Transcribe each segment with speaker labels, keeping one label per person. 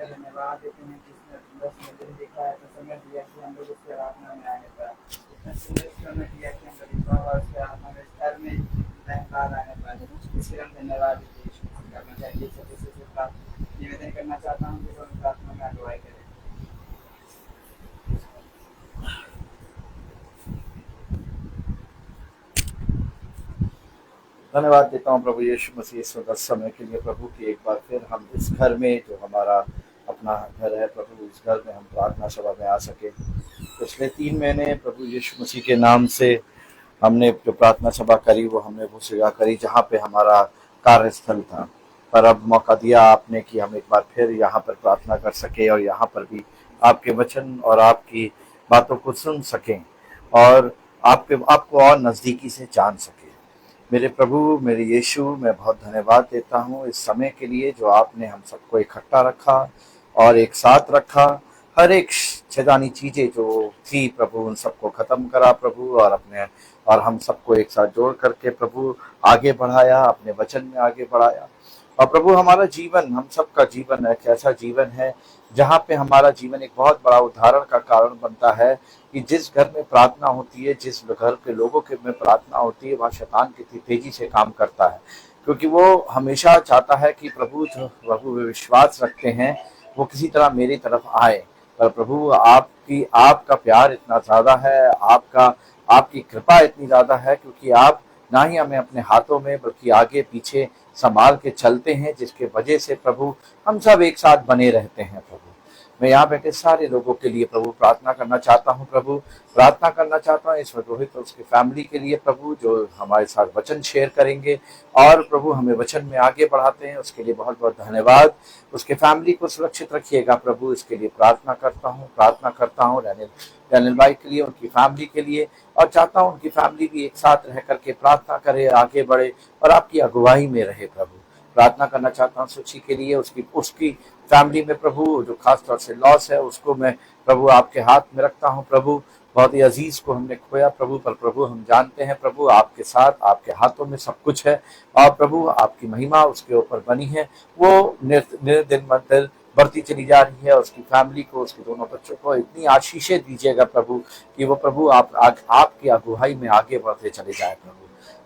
Speaker 1: धन्यवाद देते हैं जिसने बस में दिन दिखाया तो समय दिया कि हम लोग उसके आराधना में आने पर इतना सुंदर समय दिया कि हम लोग इस और उसके आराधना में घर में धन्यवाद आने पर इसलिए हम धन्यवाद देते हैं यीशु मसीह का। मैं चाहिए सभी से निवेदन करना चाहता हूँ कि वो प्रार्थना में अगुवाई करें।
Speaker 2: धन्यवाद देता हूँ प्रभु यीशु मसीह इस वक्त समय के लिए प्रभु की एक बार फिर हम इस घर में जो हमारा अपना घर है प्रभु इस घर में हम प्रार्थना सभा में आ सके। पिछले 3 महीने प्रभु यीशु मसीह के नाम से हमने जो प्रार्थना सभा करी वो हमने वो जगह करी जहाँ पे हमारा कार्यस्थल था, पर अब मौका दिया आपने कि हम एक बार फिर यहाँ पर प्रार्थना कर सके और यहाँ पर भी आपके वचन और आपकी बातों को सुन सकें और आपको और नज़दीकी से जान सकें। मेरे प्रभु मेरे यीशु, मैं बहुत धन्यवाद देता हूँ इस समय के लिए जो आपने हम सबको इकट्ठा रखा और एक साथ रखा। हर एक शैतानी चीज़ें जो थी प्रभु उन सबको ख़त्म करा प्रभु और हम सबको एक साथ जोड़ करके प्रभु आगे बढ़ाया, अपने वचन में आगे बढ़ाया। और प्रभु हमारा जीवन, हम सबका जीवन एक ऐसा जीवन है जहाँ पे हमारा जीवन एक बहुत बड़ा उदाहरण का कारण बनता है कि जिस घर में प्रार्थना होती है, जिस घर के लोगों के में प्रार्थना होती है, वहाँ शैतान कितनी तेजी से काम करता है, क्योंकि वो हमेशा चाहता है कि प्रभु विश्वास रखते हैं वो किसी तरह मेरी तरफ आए। पर प्रभु आपका प्यार इतना ज़्यादा है, आपकी कृपा इतनी ज़्यादा है, क्योंकि आप ना ही हमें अपने हाथों में बल्कि आगे पीछे संभाल के चलते हैं, जिसके वजह से प्रभु हम सब एक साथ बने रहते हैं। प्रभु मैं यहाँ बैठे सारे लोगों के लिए प्रभु प्रार्थना करना चाहता हूँ। प्रभु प्रार्थना करना चाहता हूँ इस रोहित और उसकी फैमिली के लिए प्रभु, जो हमारे साथ वचन शेयर करेंगे और प्रभु हमें वचन में आगे बढ़ाते हैं, उसके लिए बहुत बहुत धन्यवाद। उसके फैमिली को सुरक्षित रखिएगा प्रभु, इसके लिए प्रार्थना करता हूँ डैनियल भाई के लिए, उनकी फैमिली के लिए, और चाहता हूँ उनकी फैमिली भी एक साथ रह करके प्रार्थना करे, आगे बढ़े और आपकी अगुवाई में रहे। प्रभु प्रार्थना करना चाहता हूँ सुची के लिए, उसकी फैमिली में प्रभु जो खास तौर से लॉस है उसको मैं प्रभु आपके हाथ में रखता हूँ। प्रभु बहुत ही अजीज को हमने खोया प्रभु, पर प्रभु हम जानते हैं प्रभु आपके साथ, आपके हाथों में सब कुछ है और प्रभु आपकी महिमा उसके ऊपर बनी है, वो दिन बढ़ती चली जा रही है। उसकी फैमिली को, उसके दोनों बच्चों को इतनी आशीषें दीजिएगा प्रभु कि वो प्रभु आपकी अगुवाई में आगे बढ़ते चले जाए। प्रभु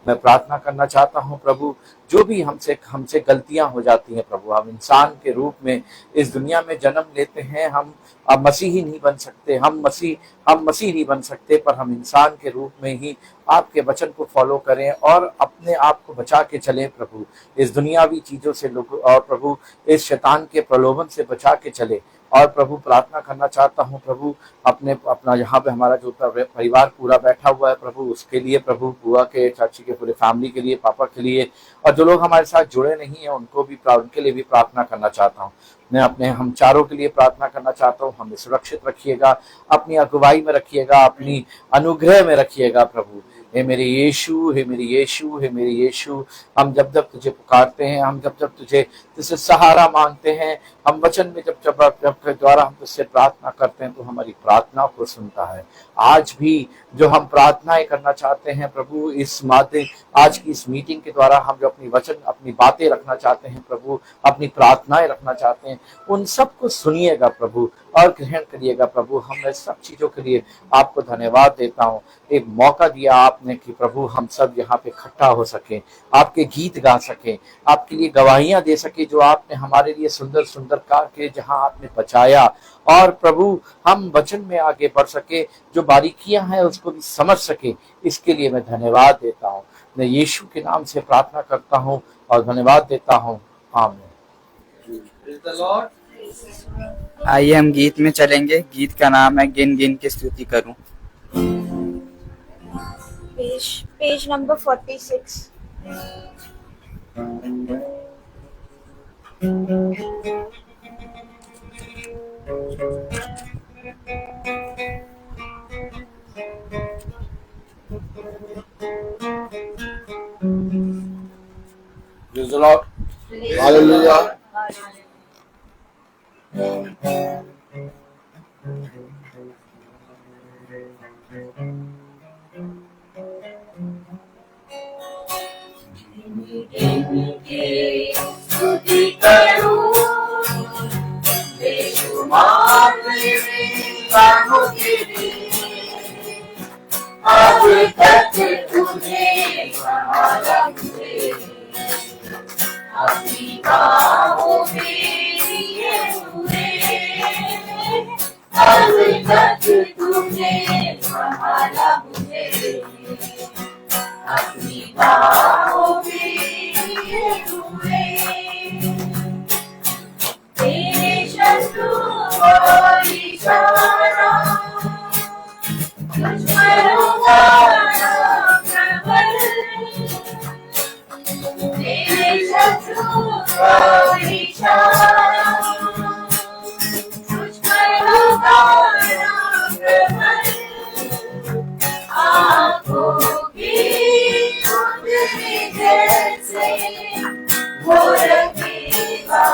Speaker 2: मैं प्रार्थना करना चाहता हूँ प्रभु, जो भी हमसे गलतियां हो जाती हैं प्रभु, हम इंसान के रूप में इस दुनिया में जन्म लेते हैं, हम अब मसीही नहीं बन सकते, हम मसीह नहीं बन सकते, पर हम इंसान के रूप में ही आपके वचन को फॉलो करें और अपने आप को बचा के चलें प्रभु, इस दुनियावी चीजों से लोग और प्रभु इस शैतान के प्रलोभन से बचा के चले। और प्रभु प्रार्थना करना चाहता हूँ प्रभु अपना यहाँ पे हमारा जो परिवार पूरा बैठा हुआ है प्रभु, उसके लिए प्रभु, बुआ के, चाची के पूरे फैमिली के लिए, पापा के लिए, और जो लोग हमारे साथ जुड़े नहीं है उनके लिए भी प्रार्थना करना चाहता हूँ। मैं हम चारों के लिए प्रार्थना करना चाहता हूँ। हमें सुरक्षित रखिएगा, अपनी अगुवाई में रखिएगा, अपनी अनुग्रह में रखिएगा प्रभु। हे मेरे यीशु, हे मेरे यीशु, हे मेरे यीशु, हम जब जब तुझे पुकारते हैं, हम जब जब तुझसे सहारा मांगते हैं, हम वचन में जब द्वारा हम तुझसे प्रार्थना करते हैं तो हमारी प्रार्थना को सुनता है। आज भी जो हम प्रार्थनाएं करना चाहते हैं प्रभु, आज की इस मीटिंग के द्वारा हम जो अपनी बातें रखना चाहते हैं प्रभु, अपनी प्रार्थनाएं रखना चाहते हैं, उन सबको सुनिएगा प्रभु और ग्रहण करिएगा प्रभु। हम इस सब चीजों के लिए आपको धन्यवाद देता हूँ। एक मौका दिया आपने कि प्रभु हम सब यहाँ पे इकट्ठा हो सके, आपके गीत गा सके, आपके लिए गवाहियां दे सके जो आपने हमारे लिए सुंदर सुंदर कार्य किए, जहाँ आपने बचाया, और प्रभु हम वचन में आगे बढ़ सके, जो बारीकियां हैं उसको भी समझ सके। इसके लिए मैं धन्यवाद देता हूँ। मैं यीशु के नाम से प्रार्थना करता हूँ और धन्यवाद देता हूँ। आमीन।
Speaker 3: आइए हम गीत में चलेंगे। गीत का नाम है गिन गिन के स्तुति करूं।
Speaker 4: Page number 46।
Speaker 2: Praise the Lord. Hallelujah.
Speaker 5: स्तुति करूं,
Speaker 1: बेशुमार मेरे कामों के लिए अब तक तूने संभाला मुझे, अपनी बाहों में लिए हुए अब तक तूने संभाला मुझे, अपनी बाहों में लिए हुए। तेरे शत्रु को इशारा तुझ पर उतारा प्रबल, तेरे शत्रु को इशारा तुझ पर उतारा प्रबल, आँखों की उंगली जैसे वो रखेगा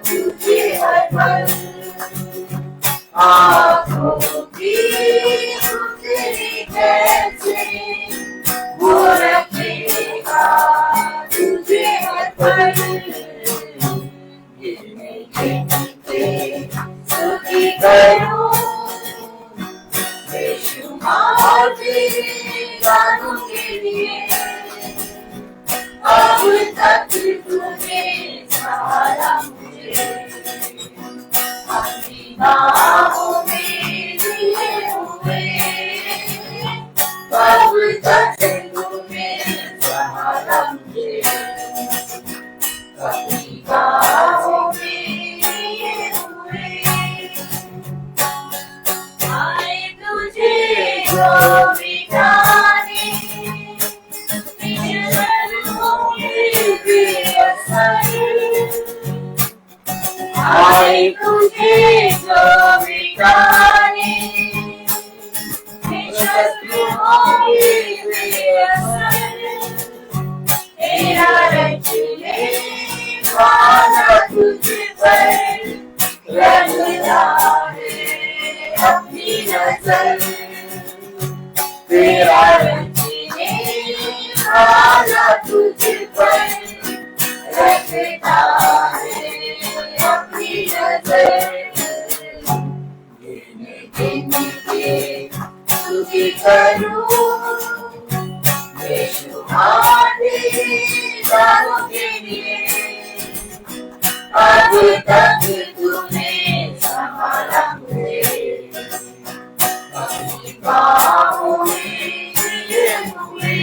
Speaker 1: तुझे हर पल, आँखों की उंगली जैसे वो रखेगा तुझे हर पल। स्तुति करूं बेशुमार तेरे गानों के लिए, अब तक तूने संभाला मुझे, अपनी बाहों में लिए हुए अब तक तूने संभाला मुझे, अपनी बाहों में लिए हुए। आए तुझे जो मिटाने आए तुझे जो मिटाने शत्रुओं की बेअसर, तेरा रचने वाला तुझ पर रखता है अपनी नजर, तेरा रचने वाला तुझ पर रखता है अपनी नजर। गिन के स्तुति करूं बेशुमार तेरे गानों के लिए, अब तक तूने संभाला मुझे, अपनी बाहों में लिए हुए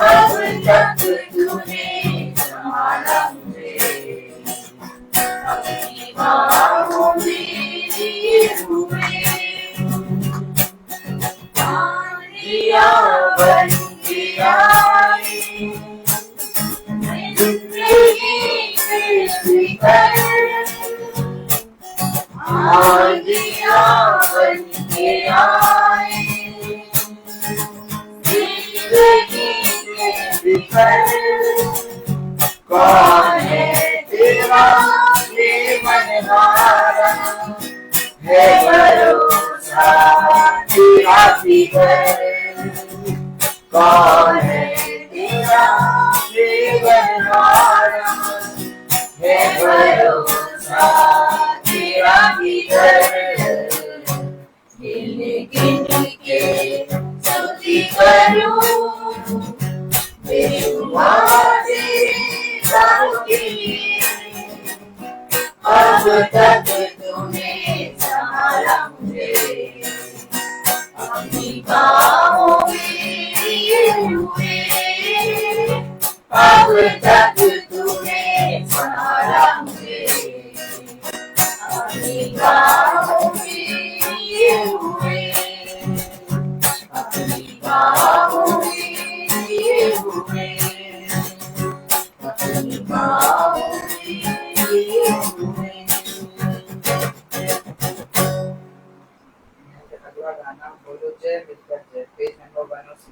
Speaker 1: अब तक तूने संभाला मुझे, अपनी बाहों में लिए हुए। आंधिया बन के आई जिंदगी पृथ्वी पर, आंधिया बन के आई जिंदगी पृथ्वी पर, कौन है तेरा मनहारा है भरोसा तेरा फिकर, कौन है तेरा मनहारा है भरोसा तेरा फिकर। गिन के स्तुति करूं बेशुमार तेरे गानों के लिए, अब तक तूने संभाला मुझे, अपनी बाहों में लिए हुए अब तक तूने संभाला मुझे, अपनी बाहों में लिए हुए अपनी बाहों में लिए हुए अपनी बाहों में लिए हुए। अगला गाना बोलो जय मिलकर जय, पेज नंबर 106।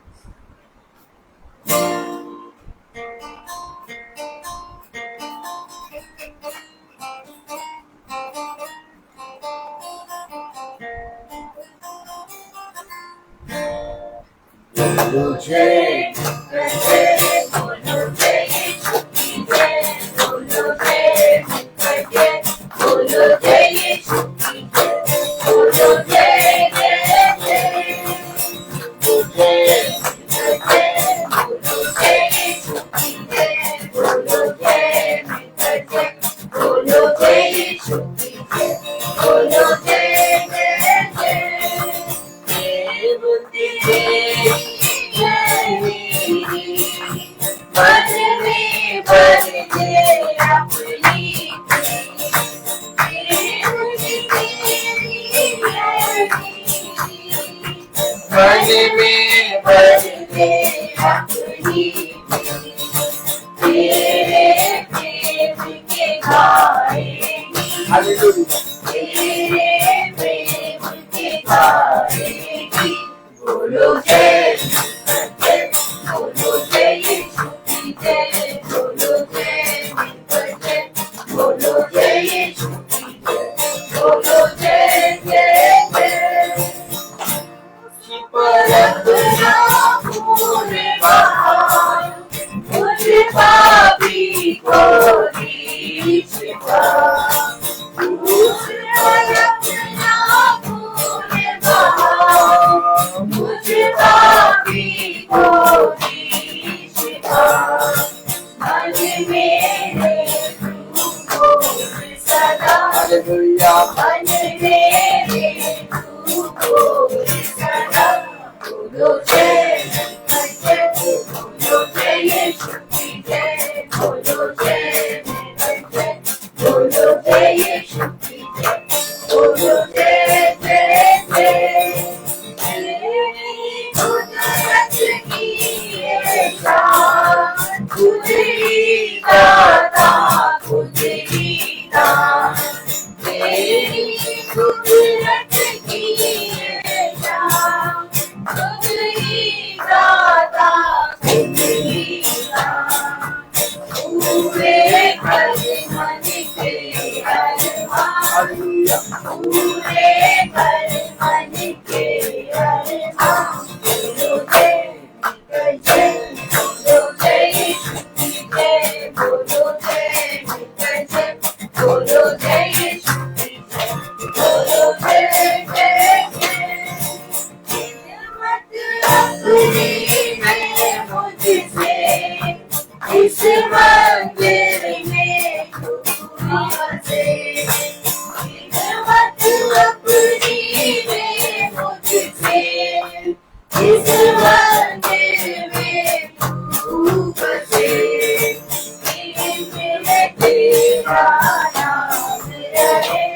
Speaker 1: बोलो जय जय, बोलो जय छुट्टी जय, बोलो जय मिलकर जय, बोलो तेरे प्रेम के तारेगी, बोलो जय जय, बोलो जय यीशु की जय, बोलो जय जय, बोलो जय यीशु की जय, बोलो जय जय जय। परंपरा पूरे महान, मुझे पापी को दी शिफा। परंपरा पूरे महान, मुझे पापी को दी शिफा। मन मेरे तू बोल सदा,
Speaker 2: हालेलुया।
Speaker 1: मन मेरे तू बोल सदा। बोलो जय जय, बोलो जय यीशु की जय, बोलो जय जय, बोलो जय यीशु की जय, बोलो जय जय जय। तेरी कुदरत की ये शान, खुद ही दाता, खुद ही दान। तेरी कुदरत की ये शान, खुद ही दाता, खुद ही दान। पूरे घर मन के अरमान, पूरे घर मन के अरमान। बोलो जय जय, बोलो जय यीशु की जय, बोलो जय जय, बोलो जय यीशु की जय, बोलो जय जय जय। मत अपनी में मुझसे, इस मंदिर में खुदा से। मत अपनी में मुझसे, इस मंदिर में खुदा से। मेरे तेरा नाम रहे,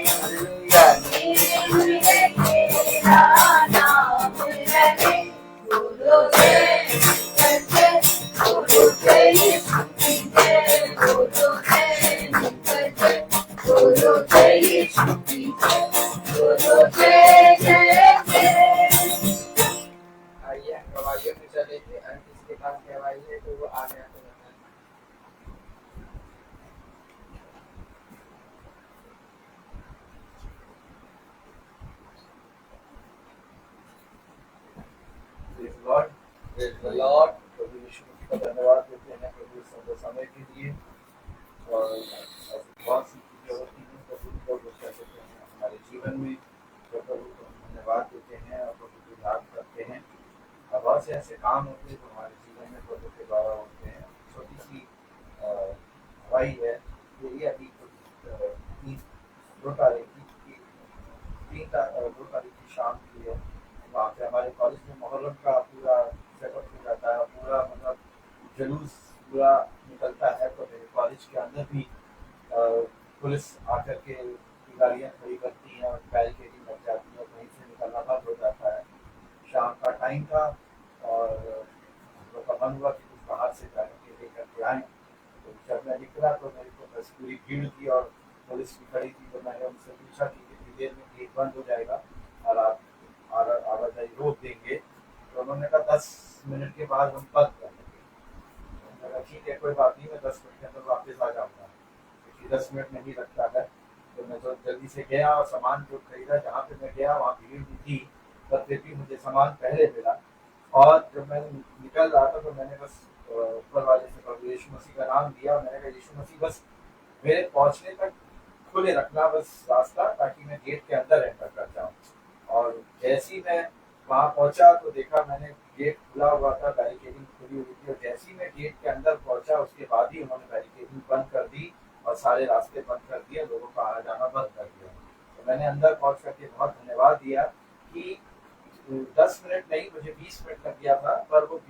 Speaker 1: मेरे तेरा नाम रहे। बोलो जय जय, बोलो जय यीशु की जय, बोलो जय जय, बोलो जय यीशु की जय, बोलो जय जय जय। आइए हम गवाहियों में चलेंगे। अगर किसी के पास गवाही है तो वो आगे आके बताएं।
Speaker 2: Praise the Lord. Praise the Lord. प्रभु यीशु मसीह का धन्यवाद देते हैं प्रभु इस सुंदर समय के लिए, और ऐसी बहुत सी चीजें होती हैं प्रभु को वो कह सकते हैं हमारे जीवन में, तो प्रभु को हम धन्यवाद देते हैं और प्रभु को याद करते हैं। और बहुत से ऐसे काम होते हैं जो हमारे जीवन में प्रभु के द्वारा होते हैं। छोटी सी हवाई है, यही अभी 2 तारीख की 2 तारीख की शाम की है। वहाँ पे हमारे कॉलेज में मुहर्रम का पूरा सेटअप हो जाता है, पूरा मतलब जुलूस पूरा निकलता है। तो मेरे कॉलेज के अंदर भी पुलिस आकर के गाड़ियाँ खड़ी करती हैं और बैरिकेडिंग लग जाती है, वहीं से निकलना बंद हो जाता है। शाम का टाइम था और हम लोग का मन हुआ कि कुछ बाहर से जाके लेकर के आएँ। तो जब मैं निकला तो मेरे को बस पूरी भीड़ थी और पुलिस भी खड़ी थी। तो मैंने उनसे पूछा कि कितनी देर में गेट बंद हो जाएगा और आप आवाजाही रोक देंगे। तो उन्होंने कहा 10 मिनट के बाद हम बंद कर देंगे। मैंने कहा ठीक है, कोई बात नहीं, मैं 10 मिनट के अंदर वापस आ जाऊँगा, क्योंकि 10 मिनट नहीं लगता है। तो मैं तो जल्दी से गया और सामान जो खरीदा, जहाँ पे मैं गया वहाँ भीड़ भी थी, पर फिर भी मुझे सामान पहले मिला। और जब मैं निकल रहा था तो मैंने बस ऊपर वाले से प्रभु यीशु मसीह का नाम दिया। मैंने कहा यीशु मसीह बस मेरे पहुँचने तक खुले रखना बस रास्ता, ताकि मैं गेट के अंदर एंटर कर जाऊँ। और जैसे ही मैं वहाँ पहुँचा तो देखा मैंने गेट खुला हुआ था, बैरिकेडिंग खुली हुई थी। और जैसे ही मैं गेट के अंदर पहुँचा उसके बाद ही उन्होंने बैरिकेडिंग बंद कर दी और सारे रास्ते बंद कर दिए, लोगों का आना जाना बंद कर दिया। तो मैंने अंदर पहुँच करके बहुत धन्यवाद दिया कि 10 मिनट नहीं, मुझे 20 मिनट लग गया था, पर वो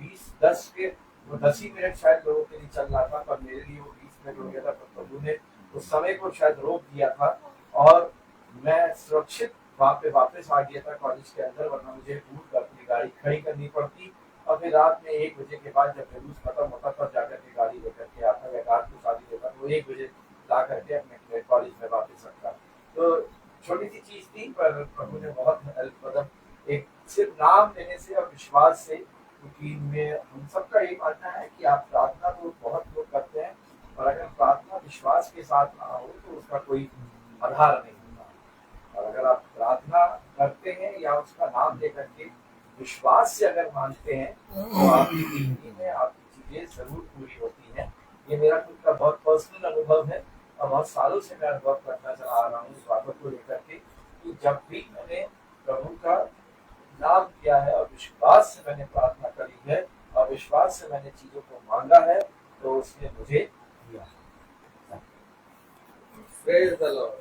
Speaker 2: 10 ही मिनट शायद लोगों के लिए चल रहा था, पर मेरे लिए वो 20 मिनट हो गया था। प्रभु ने उस समय को शायद रोक दिया था और मैं सुरक्षित वहाँ पे वापस आ गया था कॉलेज के अंदर, वरना मुझे दूर अपनी गाड़ी खड़ी करनी पड़ती। और फिर रात में 1 बजे के बाद जब जुलूस खत्म होता तब जाकर के गाड़ी लेकर के आता, या रात को शादी लेता तो 1 बजे ला करके अपने कॉलेज में वापस रखता। तो छोटी सी चीज थी, पर प्रभु ने बहुत हेल्प, मतलब एक सिर्फ नाम लेने से और विश्वास से, क्योंकि में हम सबका ये मानना है कि आप प्रार्थना तो बहुत लोग करते हैं, और अगर प्रार्थना विश्वास के साथ ना हो तो उसका कोई आधार नहीं होता। और अगर आप प्रार्थना करते हैं या उसका नाम लेकर के विश्वास से अगर मानते हैं तो आपकी जिंदगी में आपकी चीजें जरूर पूरी होती हैं। ये मेरा खुद का बहुत पर्सनल अनुभव है, और बहुत सालों से मैं अनुभव करना चाह रहा हूँ इस बातों को लेकर के, कि जब भी मैंने प्रभु का नाम किया है और विश्वास से मैंने प्रार्थना करी है और विश्वास से मैंने चीजों को मांगा है, तो उसने मुझे दिया। Praise the Lord.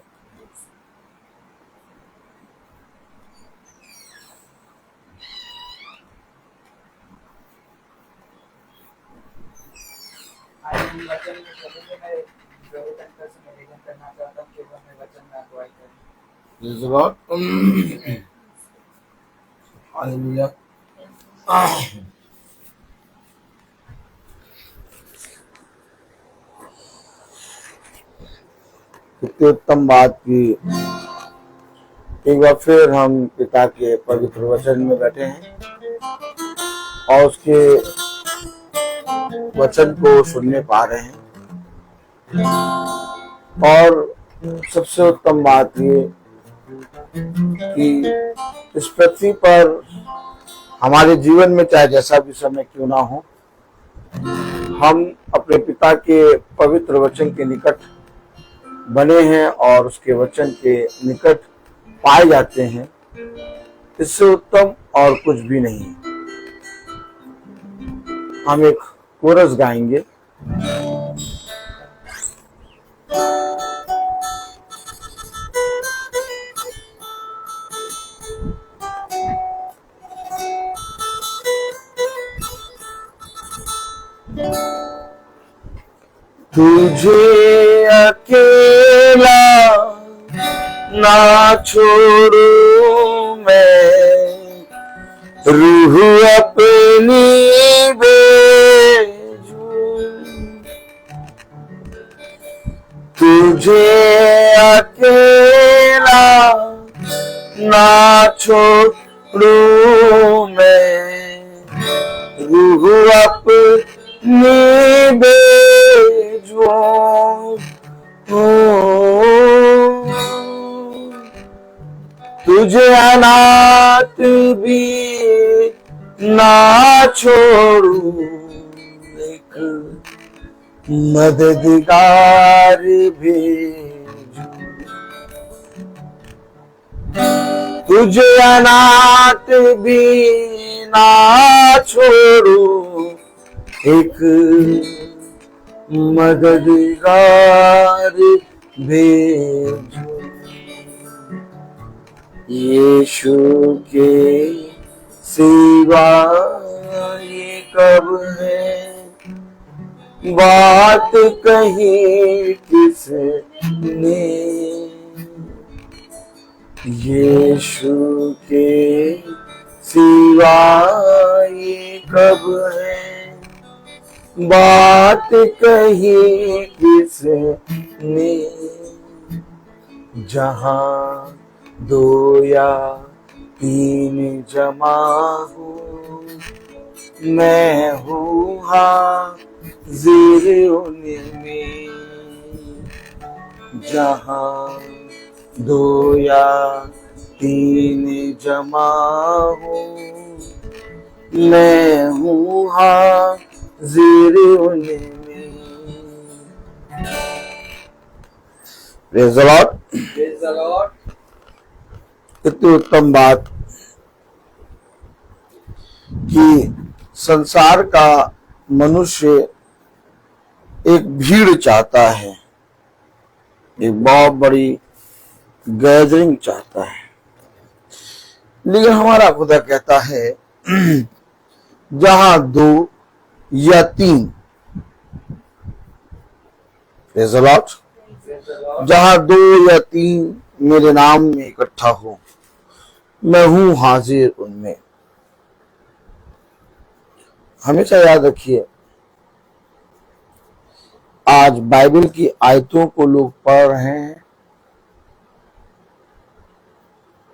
Speaker 1: आज हम वचन में चलेंगे। मैं प्रवचन कर से निवेदन करना चाहता हूँ कि वो हमें वचन में अगुवाई करें।
Speaker 5: Praise the Lord. Hallelujah. कितनी उत्तम बात की एक बार फिर हम पिता के पवित्र वचन में बैठे हैं और उसके वचन को सुनने पा रहे हैं। और सबसे उत्तम बात ये कि इस पृथ्वी पर हमारे जीवन में चाहे जैसा भी समय क्यों ना हो, हम अपने पिता के पवित्र वचन के निकट बने हैं और उसके वचन के निकट पाए जाते हैं। इससे उत्तम और कुछ भी नहीं। हम एक कोरस गाएंगे। तुझे अकेला ना छोड़ू मैं, रूह अपनी भेजूं। तुझे अकेला ना छोड़ू मैं, रूह अपनी भेजूं। तुझे अनाथ भी ना छोड़ू, एक मददगार भेजूं। तुझे अनाथ भी ना छोड़ू, एक मददगार भेजूं। यीशु के सिवा ये कब है बात कही किसने, यीशु के सिवा ये कब है बात कही किसने। जहाँ दो या तीन जमा हूँ, मैं हूँ हाजिर उनमें। जहाँ दो या तीन जमा हूँ, मैं हूँ हाजिर उनमें। Praise the Lord.
Speaker 1: Praise the Lord.
Speaker 5: कितनी उत्तम बात कि संसार का मनुष्य एक भीड़ चाहता है, एक बहुत बड़ी गैदरिंग चाहता है, लेकिन हमारा खुदा कहता है जहां दो या तीन, Praise the Lord, जहां दो या तीन मेरे नाम में इकट्ठा हो, मैं हूं हाजिर उनमें। हमेशा याद रखिए, आज बाइबल की आयतों को लोग पढ़ रहे हैं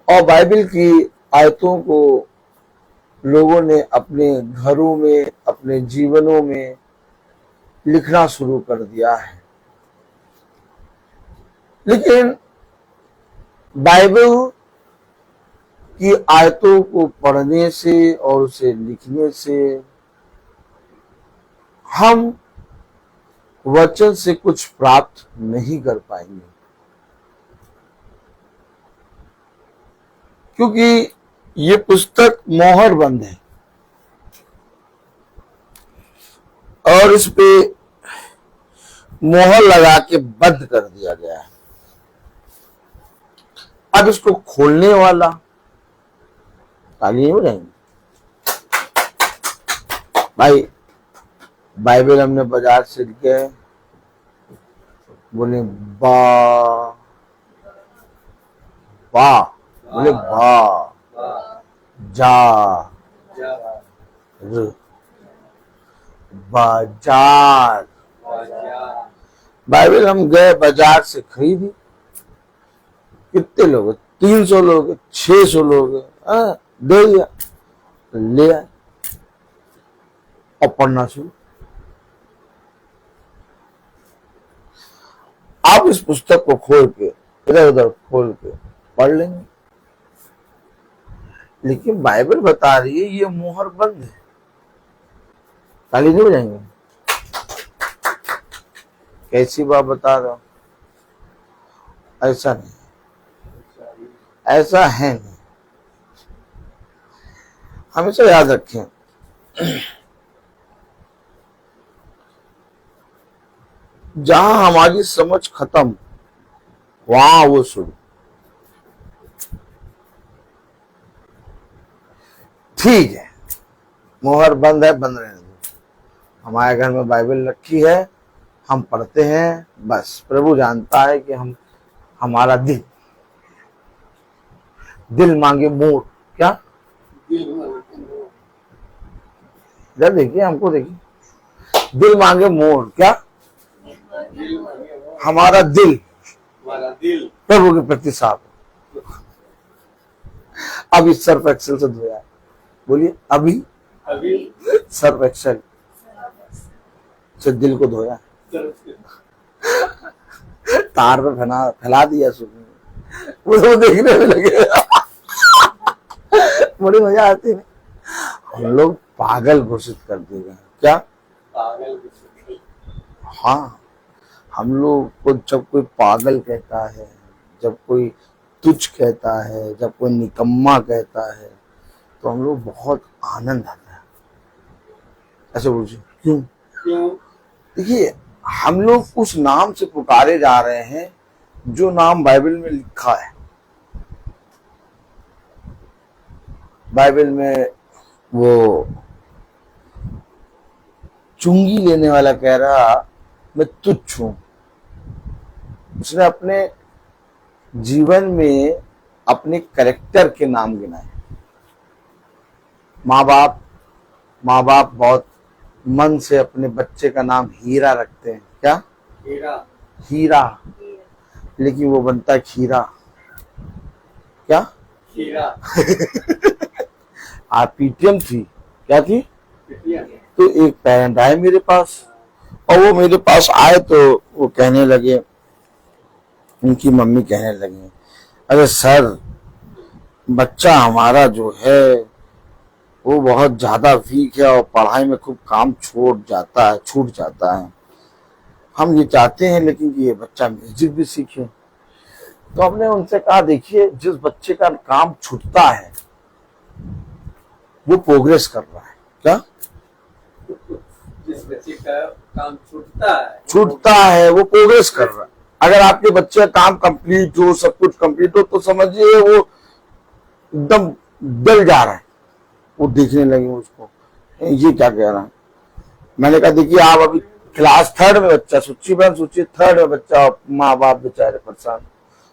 Speaker 5: और बाइबल की आयतों को लोगों ने अपने घरों में, अपने जीवनों में लिखना शुरू कर दिया है। लेकिन बाइबल की आयतों को पढ़ने से और उसे लिखने से हम वचन से कुछ प्राप्त नहीं कर पाएंगे, क्योंकि ये पुस्तक मोहर बंद है और इस पे मोहर लगा के बंद कर दिया गया है। अब इसको खोलने वाला ताली हो जाएंगे। भाई बाइबल हमने बाजार से लेके बोले बा बा बोले बा जा र बाजार। बाइबल हम गए बाजार से खरीदी। कितने लोग? 300 लोग, 600 लोग, दे दिया, ले आए और पढ़ना शुरू। आप इस पुस्तक को खोल के इधर उधर खोल के पढ़ लेंगे, लेकिन बाइबल बता रही है ये मोहर बंद है। ताली नहीं बजाएंगे? कैसी बात बता रहा हूं? ऐसा नहीं, ऐसा है नहीं। हमेशा याद रखें, जहां हमारी समझ खत्म वहां वो शुरू। ठीक है, मोहर बंद है, बंद रहने दो। हमारे घर में बाइबल रखी है, हम पढ़ते हैं, बस प्रभु जानता है कि हम हमारा दिल मांगे मोर। क्या इधर देखिए, हमको देखिए, दिल मांगे मोर। क्या? हमारा दिल प्रभु के प्रति साफ। अभी सर्फ एक्सेल से धोया। बोलिए, अभी सर्फ एक्सेल से दिल को धोया, तार पे फैला दिया सुबह, वो देखने में लगे। बड़ी मजा आती है। हम लोग पागल घोषित कर देगा। क्या पागल? हाँ, हम लोग को जब कोई पागल कहता है, जब कोई तुच्छ कहता है, जब कोई निकम्मा कहता है, तो हम लोग बहुत आनंद आता है। ऐसे बोलिए, क्यों? देखिए, हम लोग उस नाम से पुकारे जा रहे हैं जो नाम बाइबल में लिखा है। बाइबल में वो चुंगी लेने वाला कह रहा मैं तुच्छ हूं। उसने अपने जीवन में अपने कैरेक्टर के नाम गिनाए। माँ बाप बहुत मन से अपने बच्चे का नाम हीरा रखते हैं। क्या? हीरा। लेकिन वो बनता है खीरा। क्या? खीरा। आप पीटीएम थी। क्या थी? तो एक पेरेंट आए मेरे पास, और वो मेरे पास आए तो वो कहने लगे, उनकी मम्मी कहने लगी, अरे सर, बच्चा हमारा जो है वो बहुत ज्यादा वीक है और पढ़ाई में खूब काम छूट जाता है। हम ये चाहते हैं लेकिन कि ये बच्चा म्यूजिक भी सीखे। तो हमने उनसे कहा, देखिए, जिस बच्चे का काम छूटता है वो प्रोग्रेस कर रहा है। क्या?
Speaker 6: जिस बच्चे का काम
Speaker 5: छूटता है वो प्रोग्रेस कर रहा है। अगर आपके बच्चे का काम कंप्लीट हो, सब कुछ कंप्लीट हो, तो समझिए वो एकदम डल जा रहा है। वो देखने लगे उसको, ये क्या कह रहा है। मैंने कहा, देखिए, आप अभी क्लास 3rd में बच्चा, सोचिए 3rd में बच्चा, माँ बाप बेचारे परेशान।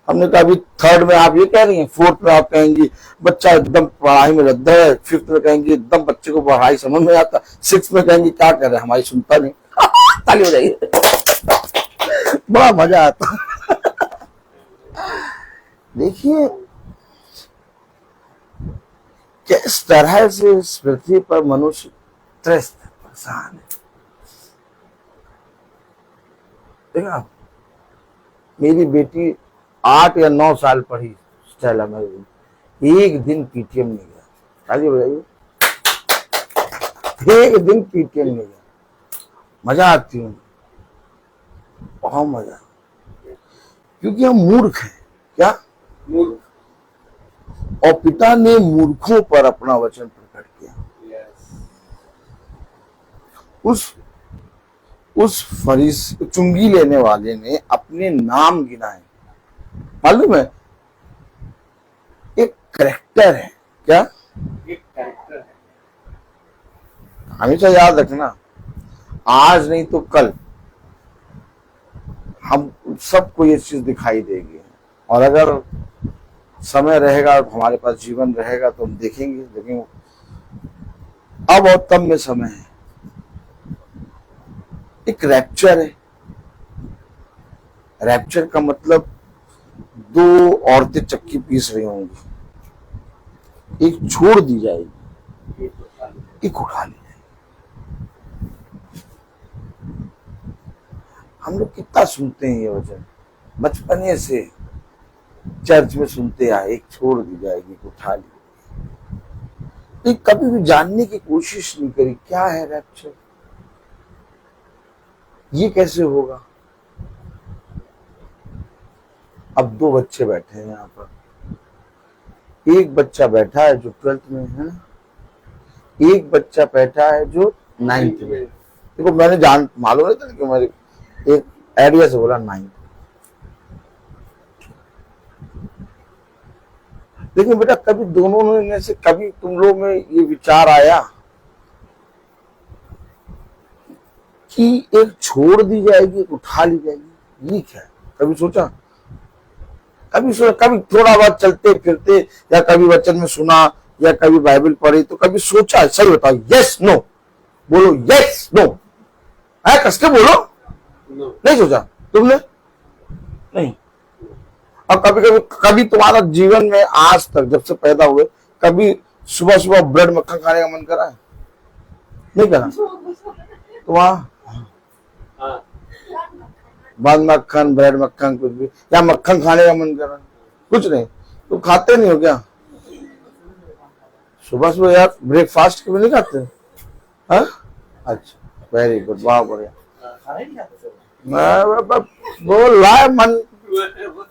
Speaker 5: हमने कहा, अभी 3rd में आप ये कह रही हैं, 4th में आप कहेंगी बच्चा एकदम पढ़ाई में रद्द है, 5th में कहेंगी एकदम बच्चे को पढ़ाई समझ में आता, 6th में कहेंगी क्या कर रहे हैं, हमारी सुनता नहीं। ताली हो जाइए, बड़ा मजा आता। देखिए, किस तरह से इस पृथ्वी पर मनुष्य त्रस्त है, परेशान है। देखा, मेरी बेटी 8 या 9 साल पढ़ी स्टेला में, एक दिन पीटीएम नहीं गया। खाली बताइए, एक दिन पीटीएम नहीं गया। मजा आती हूँ, बहुत मजा, क्योंकि हम मूर्ख हैं। क्या मूर्ख? और पिता ने मूर्खों पर अपना वचन प्रकट किया। उस चुंगी लेने वाले ने अपने नाम गिनाए। मालूम है, एक कैरेक्टर है। क्या? एक कैरेक्टर है। हमेशा याद रखना, आज नहीं तो कल हम सबको ये चीज दिखाई देगी, और अगर समय रहेगा, हमारे पास जीवन रहेगा, तो हम देखेंगे। लेकिन अब और तब में समय है। एक रैप्चर है। रैप्चर का मतलब 2 औरतें चक्की पीस रही होंगी, एक छोड़ दी जाएगी, एक उठा ली जाएगी। हम लोग कितना सुनते हैं ये वचन, बचपने से चर्च में सुनते आए, एक छोड़ दी जाएगी, एक उठा ली जाएगी। कभी भी जानने की कोशिश नहीं करी क्या है रैप्चर, ये कैसे होगा। अब 2 बच्चे बैठे हैं यहाँ पर, एक बच्चा बैठा है जो 12th में है, एक बच्चा बैठा है जो 9th में। देखो, मैंने मालूम नहीं था कि मेरे एक आइडिया से बोला 9th। लेकिन बेटा, कभी दोनों में से कभी तुम लोग में ये विचार आया कि एक छोड़ दी जाएगी, एक उठा ली जाएगी, ये क्या है? कभी सोचा? कभी थोड़ा बहुत चलते फिरते, या कभी वचन में सुना, या कभी बाइबल पढ़ी, तो कभी सोचा? सही बताओ, यस नो बोलो, यस नो है, कसके बोलो। नहीं सोचा तुमने? नहीं। और कभी तुम्हारा जीवन में आज तक, जब से पैदा हुए, कभी सुबह सुबह ब्रेड मक्खन खाने का मन करा है? नहीं करा? तो वहां बंद मक्खन, ब्रेड मक्खन, कुछ भी, या मक्खन खाने का मन करा? कुछ नहीं। तो खाते नहीं हो क्या सुबह सुबह? यार ब्रेकफास्ट के भी नहीं खाते? हाँ, अच्छा, वेरी गुड, वाह, बढ़िया। बोल रहा है,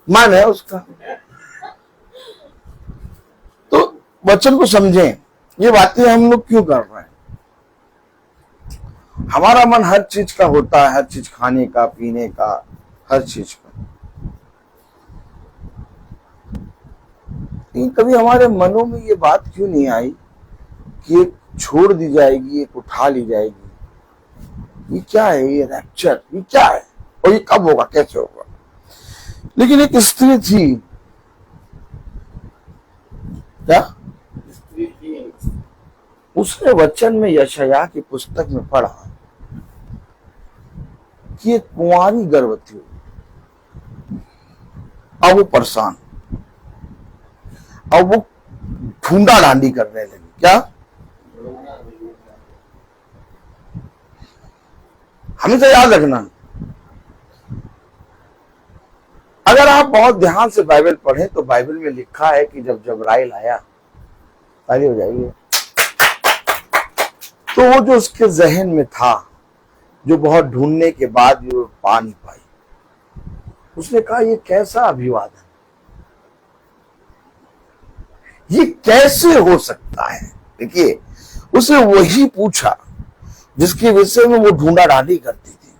Speaker 5: मन है उसका। तो वचन को समझें, ये बातें हम लोग क्यों कर रहे हैं। हमारा मन हर चीज का होता है, हर चीज खाने का, पीने का, हर चीज का। लेकिन कभी हमारे मनों में ये बात क्यों नहीं आई कि एक छोड़ दी जाएगी, एक उठा ली जाएगी। ये क्या है? ये रैप्चर, ये क्या है? और ये कब होगा, कैसे होगा? लेकिन एक स्त्री थी, क्या उसने वचन में, यशायाह की पुस्तक में पढ़ा कि एक कुंवारी गर्भवती हुई। अब वो परेशान, अब वो ढूंढा ढांडी करने लगी। क्या? हमेशा याद रखना, अगर आप बहुत ध्यान से बाइबल पढ़ें तो बाइबल में लिखा है कि जब जबराइल आया, ताली हो जाएगी, तो वो जो उसके जहन में था, जो बहुत ढूंढने के बाद भी वो पा नहीं पाई, उसने कहा ये कैसा अभिवादन, ये कैसे हो सकता है। देखिए, उसे वही पूछा जिसके विषय में वो ढूंढा ढांडी करती थी।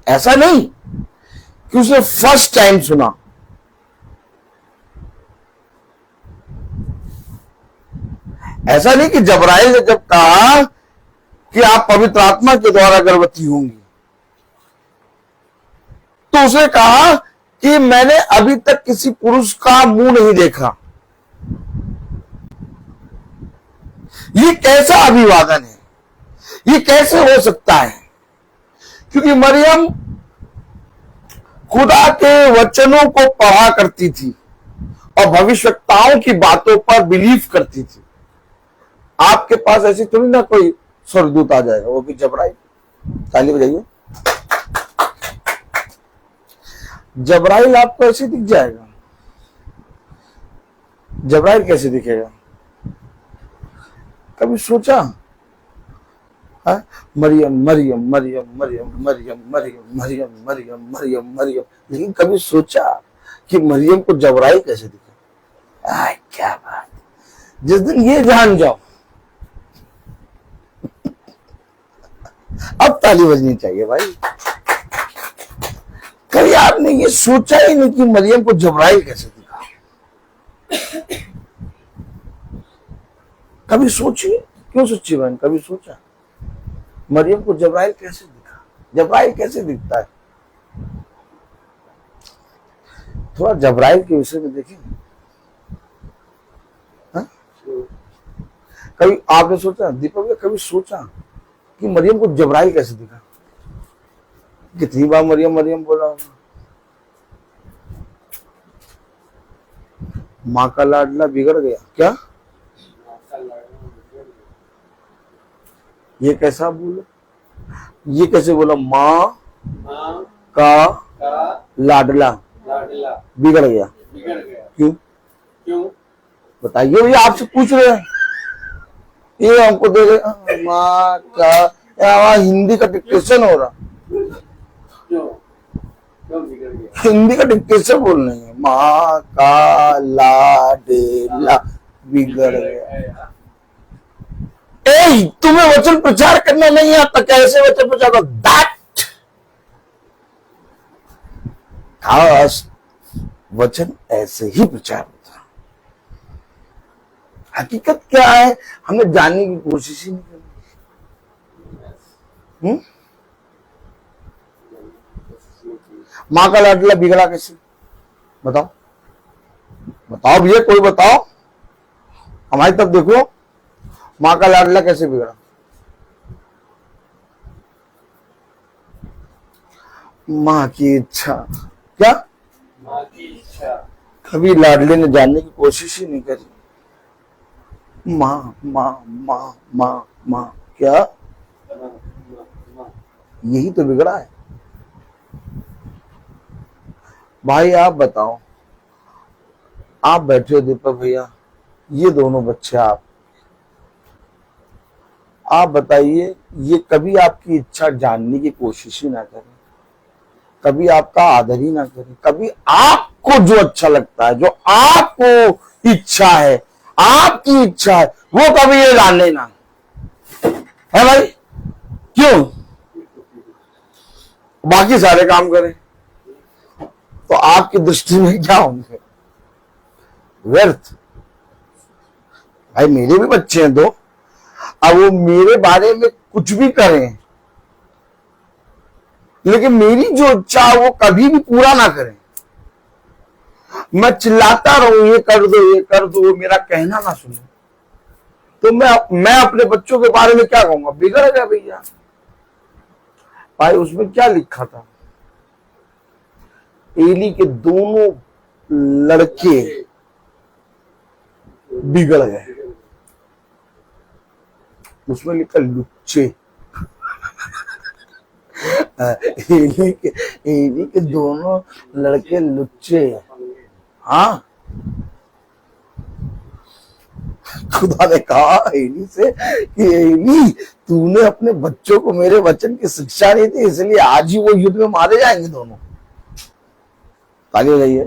Speaker 5: ऐसा नहीं कि उसने फर्स्ट टाइम सुना, ऐसा नहीं कि जबराइल ने जब कहा कि आप पवित्र आत्मा के द्वारा गर्भवती होंगी, तो उसने कहा कि मैंने अभी तक किसी पुरुष का मुंह नहीं देखा। ये कैसा अभिवादन है, ये कैसे हो सकता है? क्योंकि मरियम खुदा के वचनों को पढ़ा करती थी, और भविष्यवक्ताओं की बातों पर बिलीव करती थी। आपके पास ऐसी थोड़ी ना कोई स्वर्गदूत आ जाएगा, वो भी जबराइल। ताली बजाइए। जबराइल आपको ऐसे दिख जाएगा। जबराइल कैसे दिखेगा? कभी सोचा? मरियम मरियम मरियम मरियम मरियम मरियम मरियम मरियम मरियम मरियम, लेकिन कभी सोचा कि मरियम को जबराइल कैसे दिखेगा? क्या बात! जिस दिन ये जान जाओ, अब ताली बजनी चाहिए भाई। कभी आपने ये सोचा ही नहीं कि मरियम को जबराइल कैसे दिखा? कभी सोची? क्यों सोची बहन? कभी सोचा मरियम को जबराइल कैसे दिखा? जबराइल कैसे दिखता है? थोड़ा जबराइल के विषय में देखें। कभी आपने सोचा, दीपक ने कभी सोचा कि मरियम को जबराइल कैसे दिखा? कितनी बार मरियम मरियम बोला होगा। माँ का लाडला बिगड़ गया क्या? ये कैसा बोला? ये कैसे बोला? माँ का लाडला बिगड़ गया। क्यों? बताइए भैया, आपसे पूछ रहे हैं। ये हमको दे रहे माँ का, वहां हिंदी का डिक्टेशन हो रहा। हिंदी का डिक्टेशन बोल रहे हैं। माँ का लाडला बिगड़ गया। तुम्हें वचन प्रचार करना नहीं आता? कैसे वचन प्रचार करो? दैट खास वचन ऐसे ही प्रचार होता। हकीकत क्या है हमें जानने की कोशिश ही नहीं करनी। माँ का लाडला बिगड़ा कैसे? बताओ बताओ भैया, कोई बताओ। हमारी तरफ देखो, माँ का लाडला कैसे बिगड़ा? माँ की इच्छा। क्या? माँ की इच्छा। कभी लाडले ने जानने की कोशिश ही नहीं करी। माँ माँ माँ माँ माँ, क्या? यही तो बिगड़ा है भाई। आप बताओ, आप बैठे हो दीपक भैया, ये दोनों बच्चे आप बताइए, ये कभी आपकी इच्छा जानने की कोशिश ही ना करें, कभी आपका आदर ही ना करें, कभी आपको जो अच्छा लगता है, जो आपको इच्छा है, आपकी इच्छा है, वो कभी ये जानने ना है भाई। क्यों? बाकी सारे काम करें तो आपकी दृष्टि में क्या होंगे? व्यर्थ। भाई मेरे भी बच्चे हैं दो, अब वो मेरे बारे में कुछ भी करें, लेकिन मेरी जो इच्छा है वो कभी भी पूरा ना करें। मैं चिल्लाता रहूं ये कर दो ये कर दो, वो मेरा कहना ना सुने, तो मैं अपने बच्चों के बारे में क्या कहूंगा? बिगड़ गया भैया। भाई उसमें क्या लिखा था? एली के दोनों लड़के बिगड़ गए। उसमें लिखा लुच्चे। एली के दोनों लड़के लुच्चे। हाँ, खुदा ने कहा एली से कि एली, तूने अपने बच्चों को मेरे वचन की शिक्षा नहीं दी, इसलिए आज ही वो युद्ध में मारे जाएंगे दोनों। ताली बजाइए।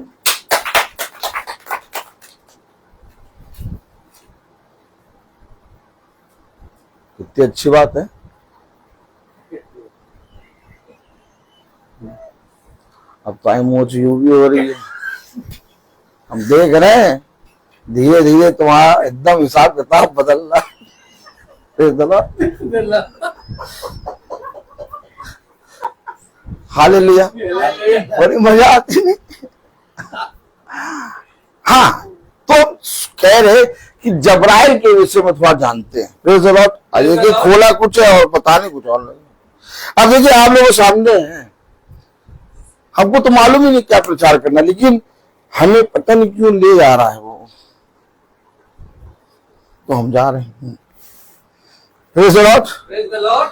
Speaker 5: कितनी अच्छी बात है। अब टाइम हो यूं भी हो रही है, हम देख रहे हैं धीरे धीरे तुम्हारा एकदम हिसाब किताब बदलना। हालेलुया, बड़ी मजा आती नहीं। हाँ, तो कह रहे कि जबराइल के विषय में थोड़ा जानते हैं। Praise the Lord. देखिए खोला कुछ है और बताने कुछ और नहीं। अब देखिए आप लोगों सामने हैं, हमको तो मालूम ही नहीं क्या प्रचार करना, लेकिन हमें पता नहीं क्यों ले जा रहा है वो, तो हम जा रहे हैं। Praise the Lord।
Speaker 1: Praise the Lord।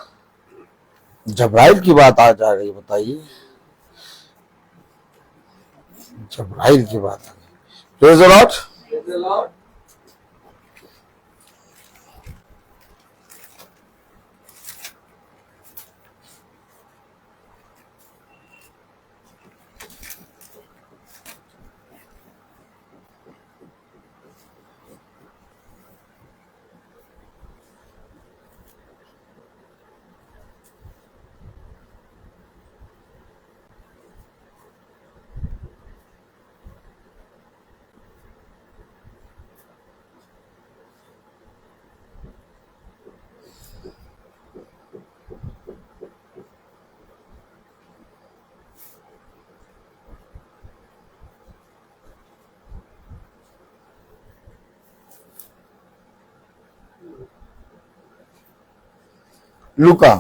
Speaker 5: जब्राइल की बात आ जा रही है, बताइए, जब्राइल की बात आ गई। Praise the Lord।
Speaker 1: Praise the Lord।
Speaker 5: लूका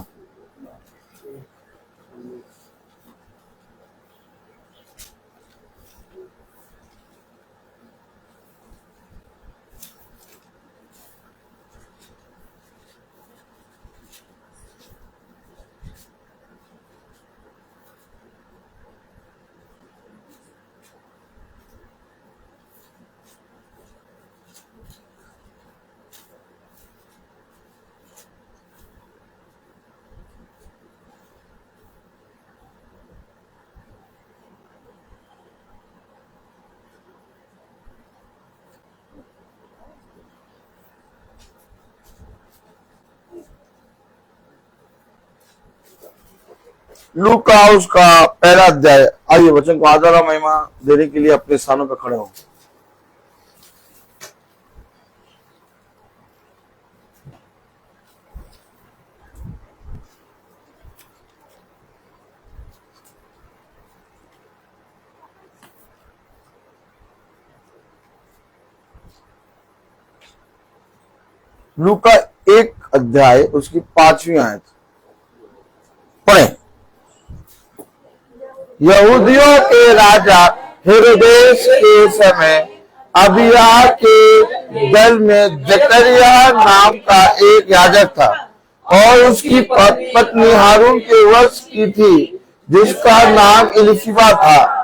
Speaker 5: लूका उसका पहला अध्याय। आइए वचन को आदर और महिमा देने के लिए अपने स्थानों पर खड़े हो। लूका 1 अध्याय उसकी 5वीं आयत पढ़े। यहूदियों के राजा हेरोदेस के समय अबिया के दल में जकरिया नाम का एक याजक था और उसकी पत्नी हारून के वंश की थी जिसका नाम इलिशिबा था।